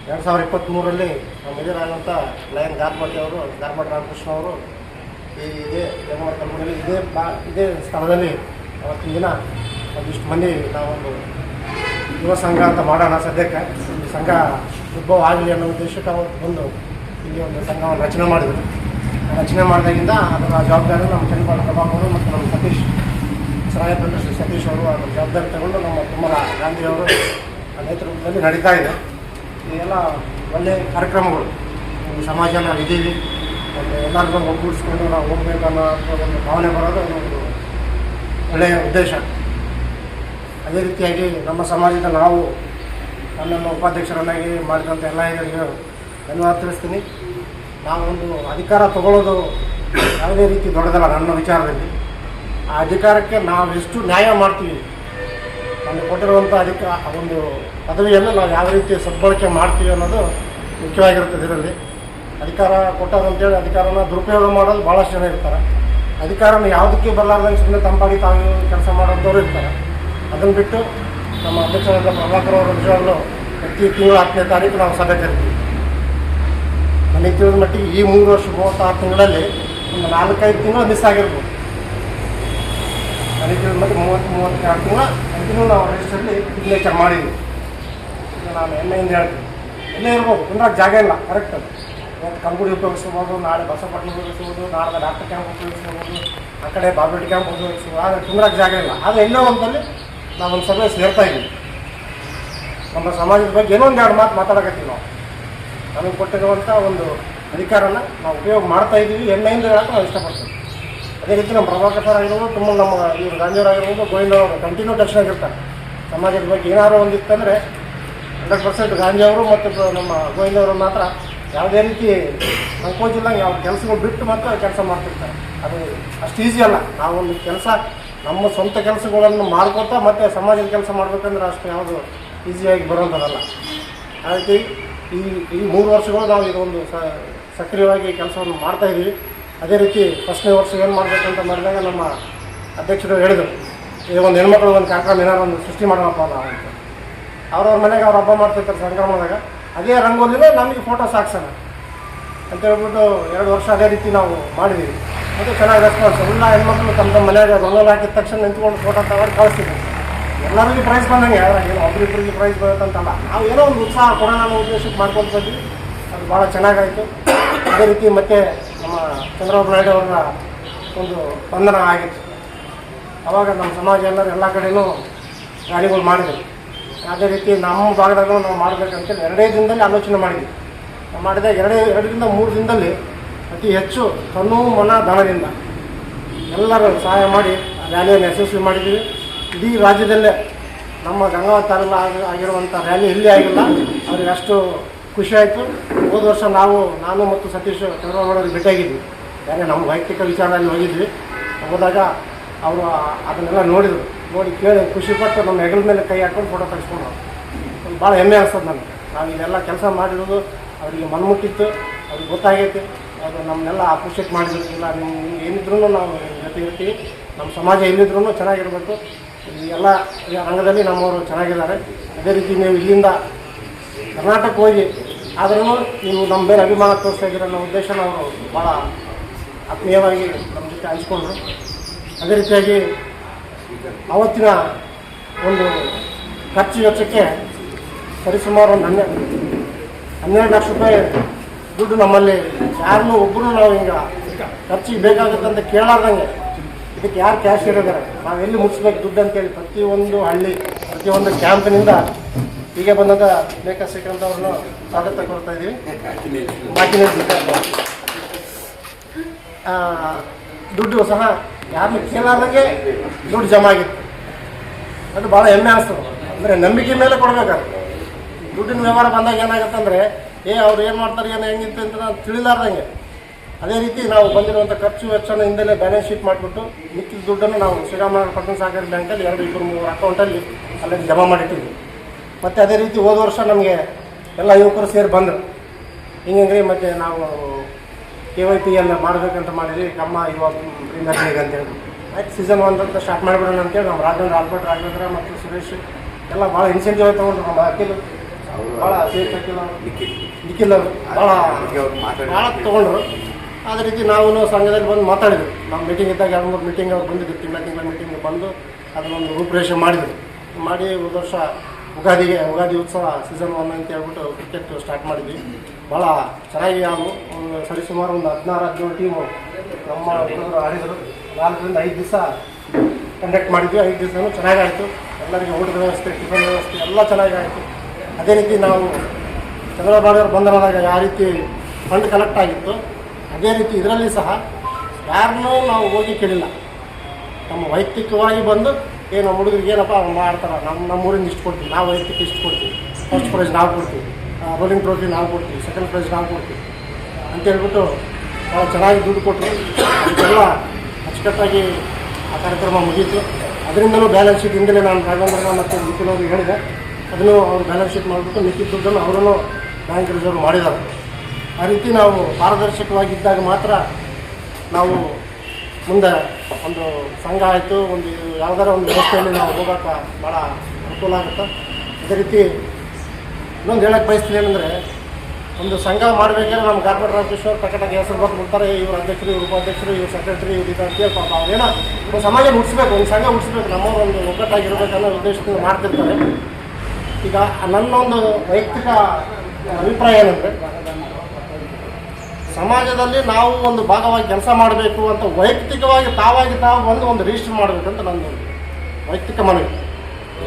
2023ರಲ್ಲಿ ನಮ್ಮ ಹಿರಿಯರಾದಂಥ ಲಯನ್ ಗಾರ್ಮಟಿ ಅವರು, ಗಾರ್ಮಟ್ ರಾಮಕೃಷ್ಣ ಅವರು ಇದೇ ಜಂಗಮರ ಕಲ್ಗುಡಿಯಲ್ಲಿ ಇದೇ ಸ್ಥಳದಲ್ಲಿ ಅವತ್ತಿನ ದಿನ ಒಂದಿಷ್ಟು ಮಂದಿ ನಾವೊಂದು ಯುವ ಸಂಘ ಅಂತ ಮಾಡೋಣ, ಸದ್ಯಕ್ಕೆ ಈ ಸಂಘ ಉದ್ಭವ ಆಗಲಿ ಅನ್ನೋ ಉದ್ದೇಶಕ್ಕೆ ಅವತ್ತು ಬಂದು ಇಲ್ಲಿ ಒಂದು ಸಂಘವನ್ನು ರಚನೆ ಮಾಡಿದರು. ರಚನೆ ಮಾಡಿದಾಗಿಂದ ಅದರ ಜವಾಬ್ದಾರಿ ನಮ್ಮ ಚನ್ನಪಾಲ ಪ್ರಭಾಕರು ಮತ್ತು ನಮ್ಮ ಸರಾಯಪೇಟೆ ಸತೀಶ್ ಅವರು ಅದರ ಜವಾಬ್ದಾರಿ ತಗೊಂಡು ನಮ್ಮ ಕುಮಾರ ಗಾಂಧಿ ಅವರು ನೇತೃತ್ವದಲ್ಲಿ ನಡೀತಾ ಇದೆ. ಇದೆಲ್ಲ ಒಳ್ಳೆಯ ಕಾರ್ಯಕ್ರಮಗಳು. ಈ ಸಮಾಜ ನಾವು ಇದ್ದೀವಿ, ಮತ್ತು ಎಲ್ಲರಿಗೂ ಒಗ್ಗೂಡಿಸ್ಕೊಂಡು ನಾವು ಹೋಗ್ಬೇಕನ್ನೋ ಒಂದು ಭಾವನೆ ಬರೋದು ಒಂದು ಒಳ್ಳೆಯ ಉದ್ದೇಶ. ಅದೇ ರೀತಿಯಾಗಿ ನಮ್ಮ ಸಮಾಜದ ನಾವು ನನ್ನನ್ನು ಉಪಾಧ್ಯಕ್ಷರನ್ನಾಗಿ ಮಾಡಿದಂಥ ಎಲ್ಲ ಹಿರಿಯರಿಗೂ ಧನ್ಯವಾದ ತಿಳಿಸ್ತೀನಿ. ನಾವು ಒಂದು ಅಧಿಕಾರ ತಗೊಳ್ಳೋದು ಯಾವುದೇ ರೀತಿ ದೊಡ್ಡದಲ್ಲ ನನ್ನ ವಿಚಾರದಲ್ಲಿ. ಆ ಅಧಿಕಾರಕ್ಕೆ ನಾವು ಎಷ್ಟು ನ್ಯಾಯ ಮಾಡ್ತೀವಿ, ನಮಗೆ ಕೊಟ್ಟಿರುವಂಥ ಒಂದು ಪದವಿಯನ್ನು ನಾವು ಯಾವ ರೀತಿ ಸದ್ಬಳಕೆ ಮಾಡ್ತೀವಿ ಅನ್ನೋದು ಮುಖ್ಯವಾಗಿರ್ತದೆ. ಇದರಲ್ಲಿ ಅಧಿಕಾರ ಕೊಟ್ಟಾರಂತೇಳಿ ಅಧಿಕಾರನ ದುರುಪಯೋಗ ಮಾಡೋದು ಭಾಳಷ್ಟು ಜನ ಇರ್ತಾರೆ. ಅಧಿಕಾರನ ಯಾವುದಕ್ಕೆ ಬರಲಾರ್ದಂಗೆ ಸುಮ್ಮನೆ ತಂಪಾಗಿ ತಾವು ಕೆಲಸ ಮಾಡೋಂಥವ್ರು ಇರ್ತಾರೆ. ಅದನ್ನು ಬಿಟ್ಟು ನಮ್ಮ ಅಧ್ಯಕ್ಷರಾದ ಪ್ರಭಾಕರ್ ಅವರ ವಿಷಯವನ್ನು ಪ್ರತಿ ತಿಂಗಳು 10ನೇ ತಾರೀಕು ನಾವು ಸಭೆ ಕರಿತೀವಿ. ನನಗೆ ತಿಳಿದ ಮಟ್ಟಿಗೆ ಈ 3 ವರ್ಷ 36 ತಿಂಗಳಲ್ಲಿ ಒಂದು 4-5 ತಿಂಗಳು ಮಿಸ್ ಆಗಿರ್ಬೋದು. ನನಗೆ ತಿಳಿದ ಮಟ್ಟಿಗೆ 30-32 ತಿಂಗಳು ಕಂಟಿನ್ಯೂ ನಾವು ರಿಜಿಸ್ಟ್ರಲ್ಲಿ ಸಿಗ್ನೇಚರ್ ಮಾಡಿದ್ವಿ. ನಾನು ಹೆಮ್ಮೆಯಿಂದ ಹೇಳ್ತೀನಿ, ಎಲ್ಲೇ ಇರ್ಬೋದು, ಕುಂದ್ರಾಗ ಜಾಗ ಇಲ್ಲ. ಕರೆಕ್ಟ್ ಅದು. ಇವತ್ತು ಕಲ್ಗುಡಿ ಉಪಯೋಗಿಸ್ಬೋದು, ನಾಳೆ ಬಸವಪಟ್ಟಣ ಉಪಯೋಗಿಸ್ಬೋದು, ನಾಳೆ ಡಾಕ್ಟರ್ ಕ್ಯಾಂಪ್ ಉಪಯೋಗಿಸ್ಬೋದು, ಆ ಕಡೆ ಬಾಬೆಟ್ಟಿ ಕ್ಯಾಂಪ್ ಉಪಯೋಗಿಸ್ಬೋದು. ಆದರೆ ಕುಂದ್ರಾಗ ಜಾಗ ಇಲ್ಲ. ಆದರೆ ಎಲ್ಲೋ ಒಂದಲ್ಲಿ ನಾವೊಂದು ಸಭೆ ಸೇರ್ತಾ ಇದ್ದೀವಿ. ನಮ್ಮ ಸಮಾಜದ ಬಗ್ಗೆ ಏನೋ ಒಂದು 2 ಮಾತು ಮಾತಾಡಕತ್ತೀವಿ. ನಾವು ನಮಗೆ ಕೊಟ್ಟಿರುವಂಥ ಒಂದು ಅಧಿಕಾರನ ನಾವು ಉಪಯೋಗ ಮಾಡ್ತಾ ಇದ್ದೀವಿ. ಹೆಮ್ಮೆಯಿಂದ ಹೇಳೋಕೆ ನಾವು ಇಷ್ಟಪಡ್ತೀವಿ. ಅದೇ ರೀತಿ ನಮ್ಮ ಪ್ರಭಾಕರ್ ಸರ್ ಆಗಿರ್ಬೋದು, ತುಂಬ ನಮ್ಮ ಇವರು ಗಾಂಧಿಯವರಾಗಿರ್ಬೋದು, ಗೋವಿಂದ ಅವರು ಕಂಟಿನ್ಯೂ ಟಚ್ ಆಗಿರ್ತಾರೆ. ಸಮಾಜದ ಬಗ್ಗೆ ಏನಾದ್ರು ಒಂದಿತ್ತಂದರೆ 100% ಗಾಂಧಿಯವರು ಮತ್ತು ನಮ್ಮ ಗೋವಿಂದ ಅವರು ಮಾತ್ರ ಯಾವುದೇ ರೀತಿ ಸಂಕೋಚಿಲ್ಲಂಗೆ ಅವ್ರ ಕೆಲಸಗಳು ಬಿಟ್ಟು ಮಾತ್ರ ಕೆಲಸ ಮಾಡ್ತಿರ್ತಾರೆ. ಅದು ಅಷ್ಟು ಈಸಿ ಅಲ್ಲ. ನಾವೊಂದು ಕೆಲಸ ನಮ್ಮ ಸ್ವಂತ ಕೆಲಸಗಳನ್ನು ಮಾಡ್ಕೊತಾ ಮತ್ತು ಸಮಾಜದ ಕೆಲಸ ಮಾಡಬೇಕಂದ್ರೆ ಅಷ್ಟು ಯಾವುದು ಈಸಿಯಾಗಿ ಬರೋಂಥದ್ದಲ್ಲ. ಹಾಗಾಗಿ ಈ 3 ವರ್ಷಗಳು ನಾವು ಇದೊಂದು ಸಕ್ರಿಯವಾಗಿ ಕೆಲಸವನ್ನು ಮಾಡ್ತಾಯಿದ್ದೀವಿ. ಅದೇ ರೀತಿ 1ನೇ ವರ್ಷ ಏನು ಮಾಡಬೇಕಂತ ಮಾಡಿದಾಗ ನಮ್ಮ ಅಧ್ಯಕ್ಷರು ಹೇಳಿದರು, ಈ ಒಂದು ಹೆಣ್ಮಕ್ಳು ಒಂದು ಕಾರ್ಯಕ್ರಮ ಏನಾದ್ರು ಒಂದು ಸೃಷ್ಟಿ ಮಾಡೋಣಪ್ಪ ನಾವು ಅಂತ. ಅವ್ರವ್ರ ಮನೆಗೆ ಅವ್ರು ಹಬ್ಬ ಮಾಡ್ತಿರ್ತಾರೆ ಸಂಕ್ರಮಣದಾಗ. ಅದೇ ರಂಗೋಲಿನ ನಮಗೆ ಫೋಟೋ ಸಾಕ್ಸೋಣ ಅಂತ ಹೇಳ್ಬಿಟ್ಟು 2 ವರ್ಷ ಅದೇ ರೀತಿ ನಾವು ಮಾಡಿದ್ದೀವಿ. ಮತ್ತು ಚೆನ್ನಾಗಿ ರೆಸ್ಪಾನ್ಸ್. ಎಲ್ಲ ಹೆಣ್ಮಕ್ಳು ತಮ್ಮ ಮನೆಯಾಗ ರಂಗೋಲಿ ಹಾಕಿದ ತಕ್ಷಣ ನಿಂತ್ಕೊಂಡು ಫೋಟೋ ತಗೊಂಡು ಕಳಿಸ್ತೀವಿ. ಎಲ್ಲರಿಗೂ ಪ್ರೈಸ್ ಬಂದಂಗೆ, ಏನು ಒಬ್ರಿಬ್ಬರಿಗೆ ಪ್ರೈಸ್ ಬರುತ್ತಂತಲ್ಲ. ನಾವು ಏನೋ ಒಂದು ಉತ್ಸಾಹ ಕೊಡೋಣ ಅನ್ನೋ ಉದ್ದೇಶಕ್ಕೆ ಮಾಡ್ಕೊಂಡು ಬಂದ್ವಿ. ಅದು ಭಾಳ ಚೆನ್ನಾಗಾಯಿತು. ಅದೇ ರೀತಿ ಮತ್ತು ನಮ್ಮ ಚಂದ್ರಬಾಬು ನಾಯ್ಡು ಅವರ ಒಂದು ಬಂಧನ ಆಗಿತ್ತು. ಆವಾಗ ನಮ್ಮ ಸಮಾಜ ಎಲ್ಲ ಕಡೆಯೂ ಗಾಡಿಗಳು ಮಾಡಿದ್ರು. ಅದೇ ರೀತಿ ನಮ್ಮ ಭಾಗದಾಗ ನಾವು ಮಾಡಬೇಕಂತೇಳಿ 2 ದಿನದಲ್ಲಿ ಆಲೋಚನೆ ಮಾಡಿದ್ವಿ. ಮಾಡಿದಾಗ 2ರಿಂದ 3 ದಿನದಲ್ಲಿ ಅತಿ ಹೆಚ್ಚು ತನು ಮನ ಧನದಿಂದ ಎಲ್ಲರೂ ಸಹಾಯ ಮಾಡಿ ರ್ಯಾಲಿಯನ್ನು ಯಶಸ್ವಿ ಮಾಡಿದ್ದೀವಿ. ಇಡೀ ರಾಜ್ಯದಲ್ಲೇ ನಮ್ಮ ಗಂಗಾವತಿ ತಾಲೂಕು ಆಗಿರುವಂಥ ರ್ಯಾಲಿ ಎಲ್ಲಿ ಆಗಿಲ್ಲ. ಅವ್ರಿಗೆ ಅಷ್ಟು ಖುಷಿ ಆಯಿತು. ಹೋದ ವರ್ಷ ನಾನು ಮತ್ತು ಸತೀಶ್ ಚಂದ್ರಬಾಬುರವ್ರಿಗೆ ಭೇಟಿಯಾಗಿದ್ವಿ. ಯಾಕೆ ನಮ್ಮ ವೈಯಕ್ತಿಕ ವಿಚಾರದಲ್ಲಿ ಹೋಗಿದ್ವಿ. ಹೋದಾಗ ಅವರು ಅದನ್ನೆಲ್ಲ ನೋಡಿ ಕೇಳಿ ಖುಷಿಪಟ್ಟು ನಮ್ಮ ಹೆಗಲ ಮೇಲೆ ಕೈ ಹಾಕೊಂಡು ಫೋಟೋ ತೆಗೆಸ್ಕೊಂಡು ಭಾಳ ಹೆಮ್ಮೆ ಅನಿಸ್ತದೆ ನನಗೆ. ನಾವು ಇದೆಲ್ಲ ಕೆಲಸ ಮಾಡಿರೋದು ಅವರಿಗೆ ಮನ್ಮುಟ್ಟಿತ್ತು, ಅವ್ರಿಗೆ ಗೊತ್ತಾಗೈತೆ. ಅದು ನಮ್ಮನ್ನೆಲ್ಲ ಅಪ್ರಿಷಿಯೇಟ್ ಮಾಡಿದ್ರು. ಇಲ್ಲ ನಿಮ್ಗೆ ಏನಿದ್ರೂ ನಾವು ಜೊತೆ ಇರ್ತೀವಿ, ನಮ್ಮ ಸಮಾಜ ಎಲ್ಲಿದ್ರೂ ಚೆನ್ನಾಗಿರಬೇಕು. ಎಲ್ಲ ರಂಗದಲ್ಲಿ ನಮ್ಮವರು ಚೆನ್ನಾಗಿದ್ದಾರೆ. ಅದೇ ರೀತಿ ನೀವು ಇಲ್ಲಿಂದ ಕರ್ನಾಟಕಕ್ಕೆ ಹೋಗಿ ಆದ್ರೂ ನೀವು ನಮ್ಮ ಮೇಲೆ ಅಭಿಮಾನ ತೋರಿಸ್ತಾ ಇದ್ದೀರ ಅನ್ನೋ ಉದ್ದೇಶನ ಅವರು ಭಾಳ ಆತ್ಮೀಯವಾಗಿ ನಮ್ಮ ಜೊತೆ ಹಂಚ್ಕೊಂಡ್ರು. ಅದೇ ರೀತಿಯಾಗಿ ಅವತ್ತಿನ ಒಂದು ಖರ್ಚು ವೆಚ್ಚಕ್ಕೆ ಸರಿಸುಮಾರು ಒಂದು 12 ಲಕ್ಷ ರೂಪಾಯಿ ದುಡ್ಡು ನಮ್ಮಲ್ಲಿ ಯಾರನ್ನೂ ಒಬ್ಬರು ನಾವು ಹಿಂಗೆ ಖರ್ಚಿಗೆ ಬೇಕಾಗುತ್ತಂತ ಕೇಳಾರ್ದಂಗೆ ಇದಕ್ಕೆ ಯಾರು ಕ್ಯಾಶ್ ಇರೋದಾರೆ ನಾವು ಎಲ್ಲಿ ಮುಗಿಸ್ಬೇಕು ದುಡ್ಡು ಅಂತೇಳಿ ಪ್ರತಿಯೊಂದು ಹಳ್ಳಿ ಪ್ರತಿಯೊಂದು ಕ್ಯಾಂಪಿನಿಂದ ಹೀಗೆ ಬಂದಂಥ ಮೇಕರ್ ಶ್ರೀಕಾಂತ್ ಅವ್ರನ್ನ ಸ್ವಾಗತ ಕೊಡ್ತಾ ಇದ್ದೀವಿ. ಬಾಕಿನ ದುಡ್ಡು ಸಹ ಯಾರನ್ನು ಕೇಳಾರ್ದಂಗೆ ದುಡ್ಡು ಜಮಾ ಆಗಿತ್ತು. ಅದು ಭಾಳ ಹೆಮ್ಮೆ ಅನಿಸ್ತದೆ. ಅಂದರೆ ನಂಬಿಕೆ ಮೇಲೆ ಕೊಡಬೇಕಾದ್ರೆ ದುಡ್ಡಿನ ವ್ಯವಹಾರ ಬಂದಾಗ ಏನಾಗುತ್ತೆ ಅಂದರೆ ಅವ್ರು ಏನು ಮಾಡ್ತಾರೆ ಏನೋ ಹೆಂಗಿತ್ತು ಅಂತ ನಾವು ತಿಳಿಲಾರ್ದಂಗೆ. ಅದೇ ರೀತಿ ನಾವು ಬಂದಿರುವಂಥ ಖರ್ಚು ವೆಚ್ಚನ ಹಿಂದೆಲೇ ಬ್ಯಾಲೆನ್ಸ್ ಶೀಟ್ ಮಾಡಿಬಿಟ್ಟು ಮಿಕ್ಕಿದ ದುಡ್ಡನ್ನು ನಾವು ಶ್ರೀರಾಮನಗರ ಪಟ್ಟಣ ಸಹಕಾರಿ ಬ್ಯಾಂಕಲ್ಲಿ 2-3 ಅಕೌಂಟಲ್ಲಿ ಅಲ್ಲಲ್ಲಿ ಜಮಾ ಮಾಡಿಟ್ಟಿದ್ವಿ. ಮತ್ತು ಅದೇ ರೀತಿ ಹೋದ ವರ್ಷ ನಮಗೆ ಎಲ್ಲ ಯುವಕರು ಸೇರಿ ಬಂದರು. ಹಿಂಗೆ ಮತ್ತು ನಾವು KYP ಎಲ್ಲ ಮಾಡಬೇಕಂತ ಮಾಡಿದ್ವಿ. ನಮ್ಮ ಯುವ ಪ್ರೀಮಿಯರ್ ಲೀಗ್ ಅಂತೇಳಿ ಆಯ್ತು ಸೀಸನ್ 1 ಅಂತ ಸ್ಟಾರ್ಟ್ ಮಾಡಿಬಿಡೋಣ ಅಂತೇಳಿ ನಮ್ಮ ಆಲ್ಬರ್ಟ್ ರಾಘವೇಂದ್ರ ಮತ್ತು ಸುರೇಶ್ ಎಲ್ಲ ಭಾಳ ಇನ್ಸೆಂಟಿವ್ ತೊಗೊಂಡ್ರು. ನಮ್ಮ ಅಖಿಲ್ ಭಾಳ ನಿಖಿಲ್ ಅವರು ಭಾಳ ತೊಗೊಂಡ್ರು. ಅದೇ ರೀತಿ ನಾವು ಸಂಘದಲ್ಲಿ ಬಂದು ಮಾತಾಡಿದ್ರು. ನಮ್ಮ ಮೀಟಿಂಗ್ ಇದ್ದಾಗ 2-3 ಮೀಟಿಂಗ್ ಅವ್ರು ಬಂದಿದ್ರು. ತಿಂಗಳ ಮೀಟಿಂಗ್ ಬಂದು ಅದನ್ನೊಂದು ರೂಪುರೇಷೆ ಮಾಡಿದರು. ಮಾಡಿ ಹೋದ ವರ್ಷ ಉಗಾದಿ ಉತ್ಸವ ಸೀಸನ್ 1 ಅಂತ ಹೇಳ್ಬಿಟ್ಟು ಕ್ರಿಕೆಟ್ ಸ್ಟಾರ್ಟ್ ಮಾಡಿದ್ವಿ. ಭಾಳ ಚೆನ್ನಾಗಿ ನಾವು ಸರಿಸುಮಾರು ಒಂದು 16-17 ಟೀಮು ನಮ್ಮ ಹುಡುಗರು ಆಡಿದರು. 4ರಿಂದ 5 ದಿವಸ ಕಂಡಕ್ಟ್ ಮಾಡಿದ್ವಿ. 5 ದಿವಸನೂ ಚೆನ್ನಾಗಾಯಿತು. ಎಲ್ಲರಿಗೆ ಊಟದ ವ್ಯವಸ್ಥೆ, ಟಿಫನ್ ವ್ಯವಸ್ಥೆ ಎಲ್ಲ ಚೆನ್ನಾಗಾಯಿತು. ಅದೇ ರೀತಿ ನಾವು ಚಂದ್ರಬಾಬು ಬಂಧನದಾಗ ಯಾವ ರೀತಿ ಫಂಡ್ ಕಲೆಕ್ಟ್ ಆಗಿತ್ತು ಅದೇ ರೀತಿ ಇದರಲ್ಲಿ ಸಹ ಯಾರನ್ನೂ ನಾವು ಹೋಗಿ ಕೇಳಿಲ್ಲ. ನಮ್ಮ ವೈಯಕ್ತಿಕವಾಗಿ ಬಂದು ನಮ್ಮ ಹುಡುಗರಿಗೆ ಏನಪ್ಪ ಮಾಡ್ತಾರೆ, ನಮ್ಮೂರಿಂದ ಇಷ್ಟು ಕೊಡ್ತೀವಿ, ನಾವು ವೈಯಕ್ತಿಕ ಇಷ್ಟು ಕೊಡ್ತೀವಿ, ಫಸ್ಟ್ ಪ್ರೈಸ್ ನಾವು ಕೊಡ್ತೀವಿ, ರೋಲಿಂಗ್ ಟ್ರೋಫಿ ನಾವು ಕೊಡ್ತೀವಿ, ಸೆಕೆಂಡ್ ಪ್ರೈಸ್ ನಾವು ಕೊಡ್ತೀವಿ ಅಂತೇಳ್ಬಿಟ್ಟು ಭಾಳ ಚೆನ್ನಾಗಿ ದುಡ್ಡು ಕೊಟ್ಟರು. ಅದಕ್ಕೆಲ್ಲ ಅಚ್ಚುಕಟ್ಟಾಗಿ ಆ ಕಾರ್ಯಕ್ರಮ ಮುಗೀತು. ಅದರಿಂದಲೂ ಬ್ಯಾಲೆನ್ಸ್ ಶೀಟ್ ಹಿಂದೆ ನಾನು ರಾಘವೇಂದ್ರ ಮತ್ತು ನಿಖಿಲವ್ರಿಗೆ ಹೇಳಿದೆ, ಅದನ್ನು ಅವರು ಬ್ಯಾಲೆನ್ಸ್ ಶೀಟ್ ಮಾಡಿಬಿಟ್ಟು ಮಿಕ್ಕಿದ ದುಡ್ಡನ್ನು ಅವರನ್ನು ಬ್ಯಾಂಕ್ ರಿಸರ್ವ್ ಮಾಡಿದ್ದಾರೆ. ಆ ರೀತಿ ನಾವು ಪಾರದರ್ಶಕವಾಗಿದ್ದಾಗ ಮಾತ್ರ ನಾವು ಮುಂದೆ ಒಂದು ಸಂಘ ಆಯಿತು, ಒಂದು ಯಾವುದಾರ ಒಂದು ವ್ಯವಸ್ಥೆಯಲ್ಲಿ ನಾವು ಹೋಗೋಕೆ ಭಾಳ ಅನುಕೂಲ ಆಗುತ್ತೆ. ಅದೇ ರೀತಿ ಇನ್ನೊಂದು ಹೇಳಕ್ಕೆ ಬಯಸ್ತೀನಿ ಏನಂದರೆ, ಒಂದು ಸಂಘ ಮಾಡಬೇಕಾದ್ರೆ ನಮ್ಮ ಕಾರ್ಪೊರೇಟರ್ ಆಫೀಸರ್ ಕಟ್ಟಕ್ಕೆ ಹೆಸರು ಬರ್ತಾರೆ, ಇವ್ರ ಅಧ್ಯಕ್ಷರು, ಇವ್ರ ಉಪಾಧ್ಯಕ್ಷರು, ಇವ್ರ ಸೆಕ್ರೆಟರಿ, ಇವ್ರು ಇದು ಅಂತೇಳಿ ಪಾಪ ಅವೇನೋ ಒಂದು ಸಮಾಜ ಹುಟ್ಟಿಸ್ಬೇಕು, ಒಂದು ಸಂಘ ಹುಟ್ಟಿಸ್ಬೇಕು, ನಮ್ಮವ್ರು ಒಂದು ಒಗ್ಗಟ್ಟಾಗಿರ್ಬೇಕು ಅನ್ನೋ ಉದ್ದೇಶದಿಂದ ಮಾಡ್ತಿರ್ತಾರೆ. ಈಗ ನನ್ನೊಂದು ವೈಯಕ್ತಿಕ ಅಭಿಪ್ರಾಯ ಏನಂದರೆ, ಸಮಾಜದಲ್ಲಿ ನಾವು ಒಂದು ಭಾಗವಾಗಿ ಕೆಲಸ ಮಾಡಬೇಕು ಅಂತ ವೈಯಕ್ತಿಕವಾಗಿ ತಾವು ಬಂದು ಒಂದು ರಿಜಿಸ್ಟರ್ ಮಾಡಬೇಕಂತ ನನ್ನ ವೈಯಕ್ತಿಕ ಮನವಿ.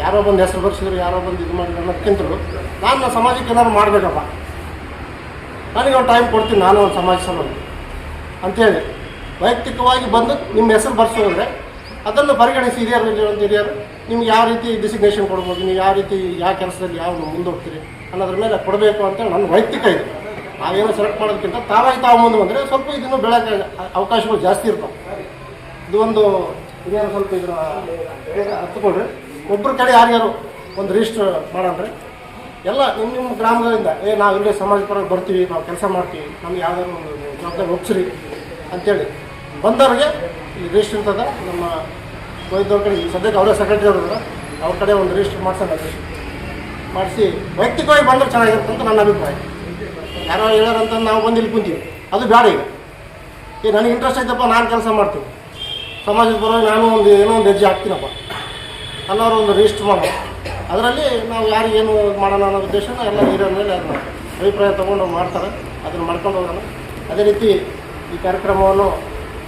ಯಾರೋ ಬಂದು ಹೆಸರು ಬರ್ಸಿದ್ರು, ಯಾರೋ ಬಂದು ಇದು ಮಾಡಿದ್ರು ಅನ್ನೋದಕ್ಕಿಂತಲೂ ನಾನು ಸಮಾಜಕ್ಕೆ ಏನಾದ್ರು ಮಾಡಬೇಕಪ್ಪ, ನನಗೆ ಒಂದು ಟೈಮ್ ಕೊಡ್ತೀನಿ, ನಾನು ಒಂದು ಸಮಾಜ ಸಂಬಂಧ ಅಂಥೇಳಿ ವೈಯಕ್ತಿಕವಾಗಿ ಬಂದು ನಿಮ್ಮ ಹೆಸರು ಬರ್ಸೋದ್ರೆ ಅದನ್ನು ಪರಿಗಣಿಸಿ ಹಿರಿಯರು ನಿಮ್ಗೆ ಯಾವ ರೀತಿ ಡಿಸಿಗ್ನೇಷನ್ ಕೊಡ್ಬೋದು, ನೀವು ಯಾವ ರೀತಿ ಯಾವ ಕೆಲಸದಲ್ಲಿ ಯಾವ ಮುಂದೋಗ್ತೀರಿ ಅನ್ನೋದ್ರ ಮೇಲೆ ಕೊಡಬೇಕು ಅಂತ ನನ್ನ ವೈಯಕ್ತಿಕ ಇದೆ. ನಾವೇನು ಸೆಲೆಕ್ಟ್ ಮಾಡೋದಕ್ಕಿಂತ ತಾವು ಮುಂದೆ ಬಂದರೆ ಸ್ವಲ್ಪ ಇದನ್ನು ಬೆಳಗ್ಗೆ ಅವಕಾಶಗಳು ಜಾಸ್ತಿ ಇರ್ತಾವೆ. ಇದು ಒಂದು ಹಿರಿಯರು ಸ್ವಲ್ಪ ಇದರ ಹತ್ತುಕೊಂಡ್ರೆ ಒಬ್ಬರ ಕಡೆ ಯಾರ್ಯಾರು ಒಂದು ರಿಜಿಸ್ಟರ್ ಮಾಡಂದ್ರೆ ಎಲ್ಲ ನಿಮ್ಮ ಗ್ರಾಮಗಳಿಂದ ನಾವು ಇಲ್ಲೇ ಸಮಾಜ ಪರವಾಗಿ ಬರ್ತೀವಿ, ನಾವು ಕೆಲಸ ಮಾಡ್ತೀವಿ, ನಮ್ಗೆ ಯಾವ್ದಾದ್ರು ಒಂದು ಜವಾಬ್ದಾರಿ ಒಪ್ಸಿರಿ ಅಂತೇಳಿ ಬಂದವ್ರಿಗೆ ಈ ರಿಜಿಸ್ಟರ್ ಇರ್ತದೆ. ನಮ್ಮ ವೈದ್ಯವ್ರ ಕಡೆ ಸದ್ಯಕ್ಕೆ ಅವರೇ ಸೆಕ್ರೆಟರಿ ಅವರು ಅವ್ರ ಕಡೆ ಒಂದು ರಿಜಿಸ್ಟರ್ ಮಾಡಿಸಿ ವೈಯಕ್ತಿಕವಾಗಿ ಬಂದರೆ ಚೆನ್ನಾಗಿರುತ್ತೆ ಅಂತ ನನ್ನ ಅಭಿಪ್ರಾಯ. ಯಾರೋ ಹೇಳೋರಂತ ನಾವು ಬಂದು ಇಲ್ಲಿ ಕುಂತೀವಿ, ಅದು ಬೇಡ. ಈಗ ನನಗೆ ಇಂಟ್ರೆಸ್ಟ್ ಐತಪ್ಪ, ನಾನು ಕೆಲಸ ಮಾಡ್ತೀನಿ, ಸಮಾಜದ ಪರವಾಗಿ ನಾನು ಒಂದು ಏನೋ ಒಂದು ಹೆಜ್ಜೆ ಹಾಕ್ತೀನಪ್ಪ ಅನ್ನೋರು ಒಂದು ರಿಜಿಸ್ಟರ್ ಮಾಡೋಣ. ಅದರಲ್ಲಿ ನಾವು ಯಾರಿಗೇನು ಮಾಡೋಣ ಅನ್ನೋ ಉದ್ದೇಶನ ಎಲ್ಲ ಹಿರಿಯರ ಮೇಲೆ ಅದನ್ನ ಅಭಿಪ್ರಾಯ ತೊಗೊಂಡು ಮಾಡ್ತಾರೆ, ಅದನ್ನು ಮಾಡ್ಕೊಂಡು ಹೋಗೋಣ. ಅದೇ ರೀತಿ ಈ ಕಾರ್ಯಕ್ರಮವನ್ನು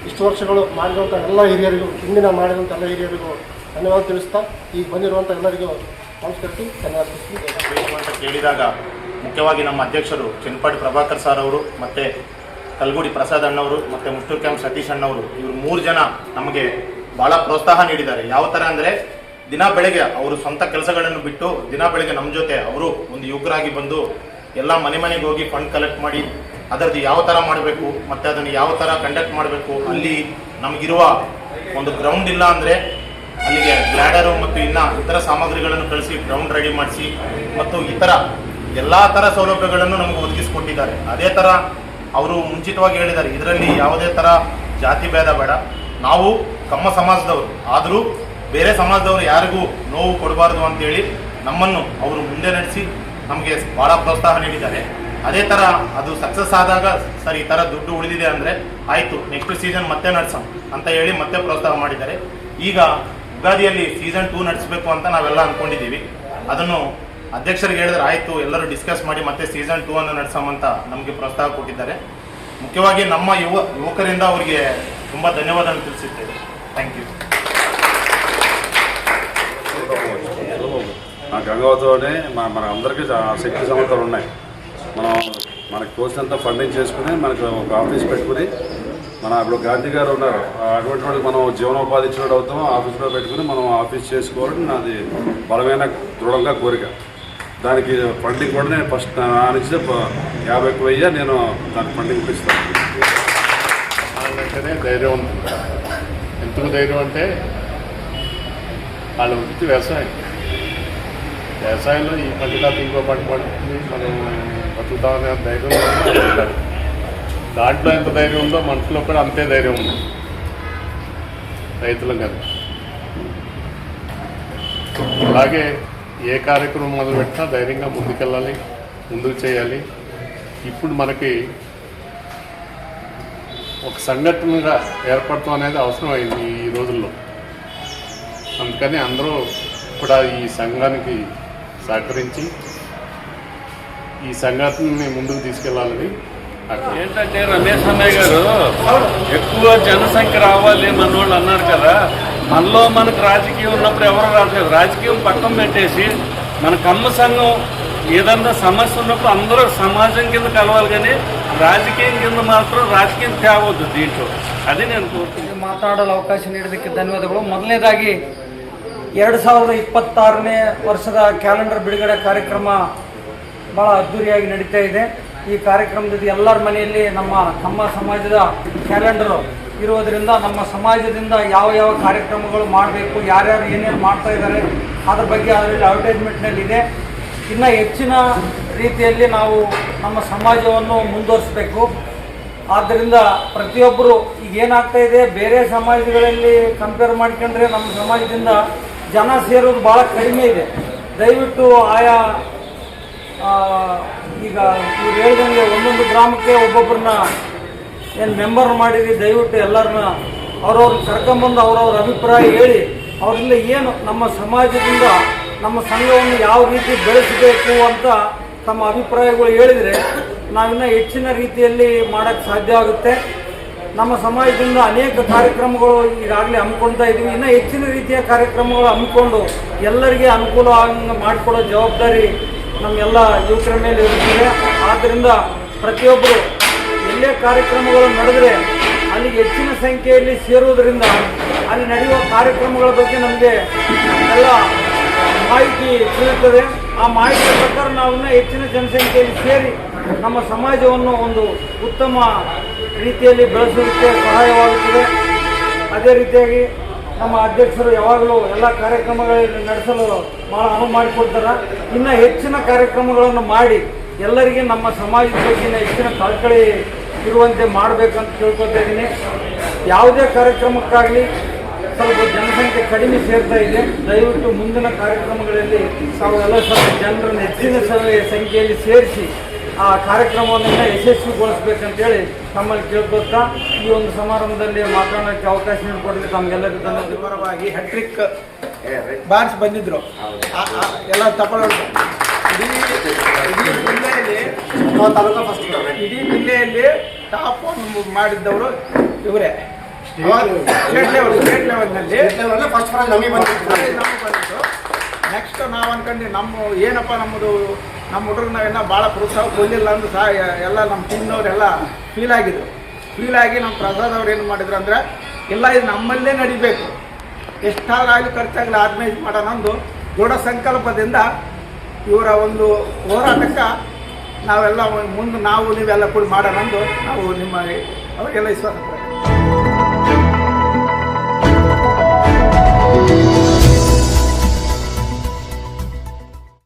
ಇಷ್ಟು ವರ್ಷಗಳು ಮಾಡಿರುವಂಥ ಎಲ್ಲ ಹಿರಿಯರಿಗೂ, ಹಿಂದಿನ ಮಾಡಿರುವಂಥ ಎಲ್ಲ ಹಿರಿಯರಿಗೂ ಧನ್ಯವಾದ ತಿಳಿಸ್ತಾ, ಈಗ ಬಂದಿರುವಂಥ ಎಲ್ಲರಿಗೂ ನಮಸ್ಕರಿಸಿ ಧನ್ಯವಾದ ತಿಳಿಸ್ತೀನಿ ಅಂತ ಕೇಳಿದಾಗ ಮುಖ್ಯವಾಗಿ ನಮ್ಮ ಅಧ್ಯಕ್ಷರು ಚಿನ್ಪಾಡಿ ಪ್ರಭಾಕರ್ ಸರ್ ಅವರು, ಮತ್ತು ಕಲ್ಗುಡಿ ಪ್ರಸಾದ್ ಅಣ್ಣವರು, ಮತ್ತು ಮುತ್ತೂರು ಕ್ಯಾಂಪ್ ಸತೀಶ್ ಅಣ್ಣವರು, ಇವರು 3 ಜನ ನಮಗೆ ಭಾಳ ಪ್ರೋತ್ಸಾಹ ನೀಡಿದ್ದಾರೆ. ಯಾವ ಥರ ಅಂದರೆ, ದಿನ ಬೆಳಗ್ಗೆ ಅವರು ಸ್ವಂತ ಕೆಲಸಗಳನ್ನು ಬಿಟ್ಟು ದಿನ ಬೆಳಗ್ಗೆ ನಮ್ಮ ಜೊತೆ ಅವರು ಒಂದು ಯುವಕರಾಗಿ ಬಂದು ಎಲ್ಲ ಮನೆಗೆ ಹೋಗಿ ಫಂಡ್ ಕಲೆಕ್ಟ್ ಮಾಡಿ ಅದರದ್ದು ಯಾವ ಥರ ಮಾಡಬೇಕು ಮತ್ತು ಅದನ್ನು ಯಾವ ಥರ ಕಂಡಕ್ಟ್ ಮಾಡಬೇಕು, ಅಲ್ಲಿ ನಮಗಿರುವ ಒಂದು ಗ್ರೌಂಡ್ ಇಲ್ಲ ಅಂದರೆ ಅಲ್ಲಿಗೆ ಗ್ಲಾಡರು ಮತ್ತು ಇತರ ಸಾಮಗ್ರಿಗಳನ್ನು ಕಳಿಸಿ ಗ್ರೌಂಡ್ ರೆಡಿ ಮಾಡಿಸಿ ಮತ್ತು ಇತರ ಎಲ್ಲ ಥರ ಸೌಲಭ್ಯಗಳನ್ನು ನಮಗೆ ಒದಗಿಸಿಕೊಟ್ಟಿದ್ದಾರೆ. ಅದೇ ಥರ ಅವರು ಮುಂಚಿತವಾಗಿ ಹೇಳಿದ್ದಾರೆ, ಇದರಲ್ಲಿ ಯಾವುದೇ ಥರ ಜಾತಿ ಭೇದ ಬೇಡ, ನಾವು ಕಮ್ಮ ಸಮಾಜದವರು ಆದರೂ ಬೇರೆ ಸಮಾಜದವರು ಯಾರಿಗೂ ನೋವು ಕೊಡಬಾರ್ದು ಅಂತೇಳಿ ನಮ್ಮನ್ನು ಅವರು ಮುಂದೆ ನಡೆಸಿ ನಮಗೆ ಭಾಳ ಪ್ರೋತ್ಸಾಹ ನೀಡಿದ್ದಾರೆ. ಅದೇ ಥರ ಅದು ಸಕ್ಸಸ್ ಆದಾಗ ಸರ್ ಈ ಥರ ದುಡ್ಡು ಉಳಿದಿದೆ ಅಂದರೆ ಆಯಿತು, ನೆಕ್ಸ್ಟ್ ಸೀಸನ್ ಮತ್ತೆ ನಡೆಸೋಣ ಅಂತ ಹೇಳಿ ಮತ್ತೆ ಪ್ರೋತ್ಸಾಹ ಮಾಡಿದ್ದಾರೆ. ಈಗ ಯುಗಾದಿಯಲ್ಲಿ ಸೀಸನ್ 2 ನಡೆಸಬೇಕು ಅಂತ ನಾವೆಲ್ಲ ಅಂದ್ಕೊಂಡಿದ್ದೀವಿ. ಅದನ್ನು ಅಧ್ಯಕ್ಷರಿಗೆ ಹೇಳಿದ್ರೆ ಆಯಿತು, ಎಲ್ಲರೂ ಡಿಸ್ಕಸ್ ಮಾಡಿ ಮತ್ತೆ ಸೀಸನ್ 2 ಅನ್ನು ನಡೆಸೋಮಂತ ನಮಗೆ ಪ್ರೋತ್ಸಾಹ ಕೊಟ್ಟಿದ್ದಾರೆ. ಮುಖ್ಯವಾಗಿ ನಮ್ಮ ಯುವಕರಿಂದ ಅವರಿಗೆ ತುಂಬ ಧನ್ಯವಾದ ತಿಳಿಸುತ್ತೇವೆ. Thank you. గంగావతిలోనే మన అందరికీ శక్తి సమర్థలు ఉన్నాయి. మనకు తోచినంత ఫండింగ్ చేసుకుని మనకు ఒక ఆఫీస్ పెట్టుకుని ఇప్పుడు గాంధీ గారు ఉన్నారు, అటువంటి వాడికి మనం జీవనోపాధి ఇచ్చినట్టు అవుతాం. ఆఫీస్లో పెట్టుకుని మనం ఆఫీస్ చేసుకోవాలని నాది బలమైన దృఢంగా కోరిక. దానికి ఫండింగ్ కూడా నేను ఫస్ట్ నా నుంచి 50,000 నేను దానికి ఫండింగ్ ఇస్తాను. అంటేనే ధైర్యం ఉంది. ఎందుకు ధైర్యం అంటే వాళ్ళ వృత్తి వ్యవసాయంలో ఈ పంట కాదు ఇంకో పంట పండుతుంది, మనం బతుకుతామనే ధైర్యం ఉంటాడు. దాంట్లో ఎంత ధైర్యం ఉందో మనుషులో కూడా అంతే ధైర్యం ఉంది రైతులం కదా. అలాగే ఏ కార్యక్రమం మొదలుపెట్టినా ధైర్యంగా ముందుకెళ్ళాలి, ముందుకు చేయాలి. ఇప్పుడు మనకి ఒక సంఘటనగా ఏర్పడటం అనేది అవసరమైంది ఈ రోజుల్లో. అందుకని అందరూ కూడా ఈ సంఘానికి సహకరించి ఈ సంఘటనని ముందుకు తీసుకెళ్లాలని. ఏంటంటే రమేష్ అన్నయ్య గారు ఎక్కువ జనసంఖ్య రావాలి మనోళ్ళు అన్నారు కదా, మనలో మనకు రాజకీయం ఉన్నప్పుడు ఎవరు రాలేదు. రాజకీయం పక్కన పెట్టేసి మన కమ్మ సంఘం ఏదన్నా సమస్య ఉన్నప్పుడు అందరూ సమాజం కింద కలవాలి, కానీ ರಾಜಕೀಯ ಕಿಂದ ಮಾತ್ರ ರಾಜಕೀಯ ತೇವದ್ದು ದೀಟು. ಅದೇ ನಾನು ಕೋರ್ತೀನಿ. ಮಾತನಾಡಲು ಅವಕಾಶ ನೀಡಿದ್ದಕ್ಕೆ ಧನ್ಯವಾದಗಳು. ಮೊದಲನೇದಾಗಿ 2026ನೇ ವರ್ಷದ ಕ್ಯಾಲೆಂಡರ್ ಬಿಡುಗಡೆ ಕಾರ್ಯಕ್ರಮ ಭಾಳ ಅದ್ಧೂರಿಯಾಗಿ ನಡೀತಾ ಇದೆ. ಈ ಕಾರ್ಯಕ್ರಮದಲ್ಲಿ ಎಲ್ಲರ ಮನೆಯಲ್ಲಿ ನಮ್ಮ ಕಮ್ಮ ಸಮಾಜದ ಕ್ಯಾಲೆಂಡರು ಇರೋದರಿಂದ ನಮ್ಮ ಸಮಾಜದಿಂದ ಯಾವ ಯಾವ ಕಾರ್ಯಕ್ರಮಗಳು ಮಾಡಬೇಕು, ಯಾರ್ಯಾರು ಏನೇನು ಮಾಡ್ತಾ ಇದ್ದಾರೆ ಅದ್ರ ಬಗ್ಗೆ ಅದರಲ್ಲಿ ಅಡ್ವರ್ಟೈಸ್ಮೆಂಟ್ನಲ್ಲಿ ಇದೆ. ಇನ್ನು ಹೆಚ್ಚಿನ ರೀತಿಯಲ್ಲಿ ನಾವು ನಮ್ಮ ಸಮಾಜವನ್ನು ಮುಂದುವರಿಸಬೇಕು. ಆದ್ದರಿಂದ ಪ್ರತಿಯೊಬ್ಬರು ಈಗ ಏನಾಗ್ತಾ ಇದೆ, ಬೇರೆ ಸಮಾಜಗಳಲ್ಲಿ ಕಂಪೇರ್ ಮಾಡ್ಕೊಂಡ್ರೆ ನಮ್ಮ ಸಮಾಜದಿಂದ ಜನ ಸೇರೋದು ಭಾಳ ಕಡಿಮೆ ಇದೆ. ದಯವಿಟ್ಟು ಆಯಾ ಈಗ ಇವ್ರು ಹೇಳಿದಂಗೆ ಒಂದೊಂದು ಗ್ರಾಮಕ್ಕೆ ಒಬ್ಬೊಬ್ಬರನ್ನ ಏನು ಮೆಂಬರ್ ಮಾಡಿರಿ, ದಯವಿಟ್ಟು ಎಲ್ಲರನ್ನ ಅವ್ರವ್ರನ್ನ ಕರ್ಕೊಂಬಂದು ಅವ್ರವ್ರ ಅಭಿಪ್ರಾಯ ಹೇಳಿ ಅವರಿಂದ ಏನು ನಮ್ಮ ಸಮಾಜದಿಂದ ನಮ್ಮ ಸಂಘವನ್ನು ಯಾವ ರೀತಿ ಬೆಳೆಸಬೇಕು ಅಂತ ತಮ್ಮ ಅಭಿಪ್ರಾಯಗಳು ಹೇಳಿದರೆ ನಾವಿನ್ನು ಹೆಚ್ಚಿನ ರೀತಿಯಲ್ಲಿ ಮಾಡೋಕ್ಕೆ ಸಾಧ್ಯ ಆಗುತ್ತೆ. ನಮ್ಮ ಸಮಾಜದಿಂದ ಅನೇಕ ಕಾರ್ಯಕ್ರಮಗಳು ಈಗಾಗಲೇ ಹಮ್ಮಿಕೊಳ್ತಾ ಇದ್ದೀವಿ. ಇನ್ನೂ ಹೆಚ್ಚಿನ ರೀತಿಯ ಕಾರ್ಯಕ್ರಮಗಳು ಹಮ್ಮಿಕೊಂಡು ಎಲ್ಲರಿಗೆ ಅನುಕೂಲ ಮಾಡಿಕೊಡೋ ಜವಾಬ್ದಾರಿ ನಮ್ಮೆಲ್ಲ ಯುವಕರ ಮೇಲೆ ಇರುತ್ತದೆ. ಆದ್ದರಿಂದ ಪ್ರತಿಯೊಬ್ಬರು ಎಲ್ಲೇ ಕಾರ್ಯಕ್ರಮಗಳು ನಡೆದರೆ ಅಲ್ಲಿಗೆ ಹೆಚ್ಚಿನ ಸಂಖ್ಯೆಯಲ್ಲಿ ಸೇರುವುದರಿಂದ ಅಲ್ಲಿ ನಡೆಯುವ ಕಾರ್ಯಕ್ರಮಗಳ ಬಗ್ಗೆ ನಮಗೆ ಎಲ್ಲ ಮಾಹಿತಿ ಸಿಗುತ್ತದೆ. ಆ ಮಾಹಿತಿಯ ಪ್ರಕಾರ ನಾವು ಇನ್ನೂ ಹೆಚ್ಚಿನ ಜನಸಂಖ್ಯೆಯಲ್ಲಿ ಸೇರಿ ನಮ್ಮ ಸಮಾಜವನ್ನು ಒಂದು ಉತ್ತಮ ರೀತಿಯಲ್ಲಿ ಬೆಳೆಸೋದಕ್ಕೆ ಸಹಾಯವಾಗುತ್ತದೆ. ಅದೇ ರೀತಿಯಾಗಿ ನಮ್ಮ ಅಧ್ಯಕ್ಷರು ಯಾವಾಗಲೂ ಎಲ್ಲ ಕಾರ್ಯಕ್ರಮಗಳಲ್ಲಿ ನಡೆಸಲು ಭಾಳ ಅನುವು ಮಾಡಿಕೊಡ್ತಾರೆ. ಇನ್ನು ಹೆಚ್ಚಿನ ಕಾರ್ಯಕ್ರಮಗಳನ್ನು ಮಾಡಿ ಎಲ್ಲರಿಗೆ ನಮ್ಮ ಸಮಾಜದ ಬಗ್ಗೆ ಹೆಚ್ಚಿನ ಕಳಕಳಿ ಇರುವಂತೆ ಮಾಡಬೇಕಂತ ಕೇಳ್ಕೊತಾ ಇದ್ದೀನಿ. ಯಾವುದೇ ಕಾರ್ಯಕ್ರಮಕ್ಕಾಗಲಿ ಸ್ವಲ್ಪ ಜನಸಂಖ್ಯೆ ಕಡಿಮೆ ಸೇರ್ತಾ ಇದೆ. ದಯವಿಟ್ಟು ಮುಂದಿನ ಕಾರ್ಯಕ್ರಮಗಳಲ್ಲಿ ತಾವೆಲ್ಲ ಸ್ವಲ್ಪ ಜನರನ್ನು ಹೆಚ್ಚಿನ ಸಂಖ್ಯೆಯಲ್ಲಿ ಸೇರಿಸಿ ಆ ಕಾರ್ಯಕ್ರಮವನ್ನು ಯಶಸ್ವಿಗೊಳಿಸ್ಬೇಕಂತೇಳಿ ತಮ್ಮಲ್ಲಿ ಕೇಳ್ಕೊತಾ ಈ ಒಂದು ಸಮಾರಂಭದಲ್ಲಿ ಮಾತನಾಡೋಕ್ಕೆ ಅವಕಾಶ ನೀಡಿಕೊಡಲಿಕ್ಕೆ ತಮಗೆಲ್ಲರಿಗೂ ಧನ್ಯವಾದ. ವಿವರವಾಗಿ ಹ್ಯಾಟ್ರಿಕ್ ಬಾರ್ಸ್ ಬಂದಿದ್ರು ಎಲ್ಲ ತಗೊಳ್ಳೋದು. ಇಡೀ ಜಿಲ್ಲೆಯಲ್ಲಿ ಟಾಪ್ ಮಾಡಿದ್ದವರು ಇವರೇ. ಸ್ಟೇಟ್ ಲೆವೆಲ್ನಲ್ಲಿ ಫಸ್ಟ್ ಪ್ರೈಸ್ ನಮಗೆ ಬಂದಿತ್ತು. ನೆಕ್ಸ್ಟ್ ನಾವು ಅನ್ಕೊಂಡು ಏನಪ್ಪ ನಮ್ಮ ಹುಡುಗರು ನಾವೆಲ್ಲ ಭಾಳ ಪ್ರೋತ್ಸಾಹ ಕೊಡಲಿಲ್ಲ ಅಂದ್ರೆ ಸಹ ಎಲ್ಲ ನಮ್ಮ ಟೀಮ್ನವರೆಲ್ಲ ಫೀಲ್ ಆಗಿ ನಮ್ಮ ಪ್ರಸಾದ್ ಅವ್ರು ಏನು ಮಾಡಿದ್ರು ಅಂದರೆ ಇಲ್ಲ ಇದು ನಮ್ಮಲ್ಲೇ ನಡಿಬೇಕು, ಎಷ್ಟಾಗಲಿ ಖರ್ಚಾಗಲಿ ಆರ್ಗನೈಸ್ ಮಾಡೋಣ ಒಂದು ದೃಢ ಸಂಕಲ್ಪದಿಂದ ಇವರ ಒಂದು ಹೋರಾಟಕ್ಕೆ ನಾವೆಲ್ಲ ಮುಂದೆ ನೀವೆಲ್ಲ ಕೂಡಿ ಮಾಡೋಣ ಅಂದು ನಾವು ಅವರಿಗೆಲ್ಲ ವಿಶ್ವಾಸ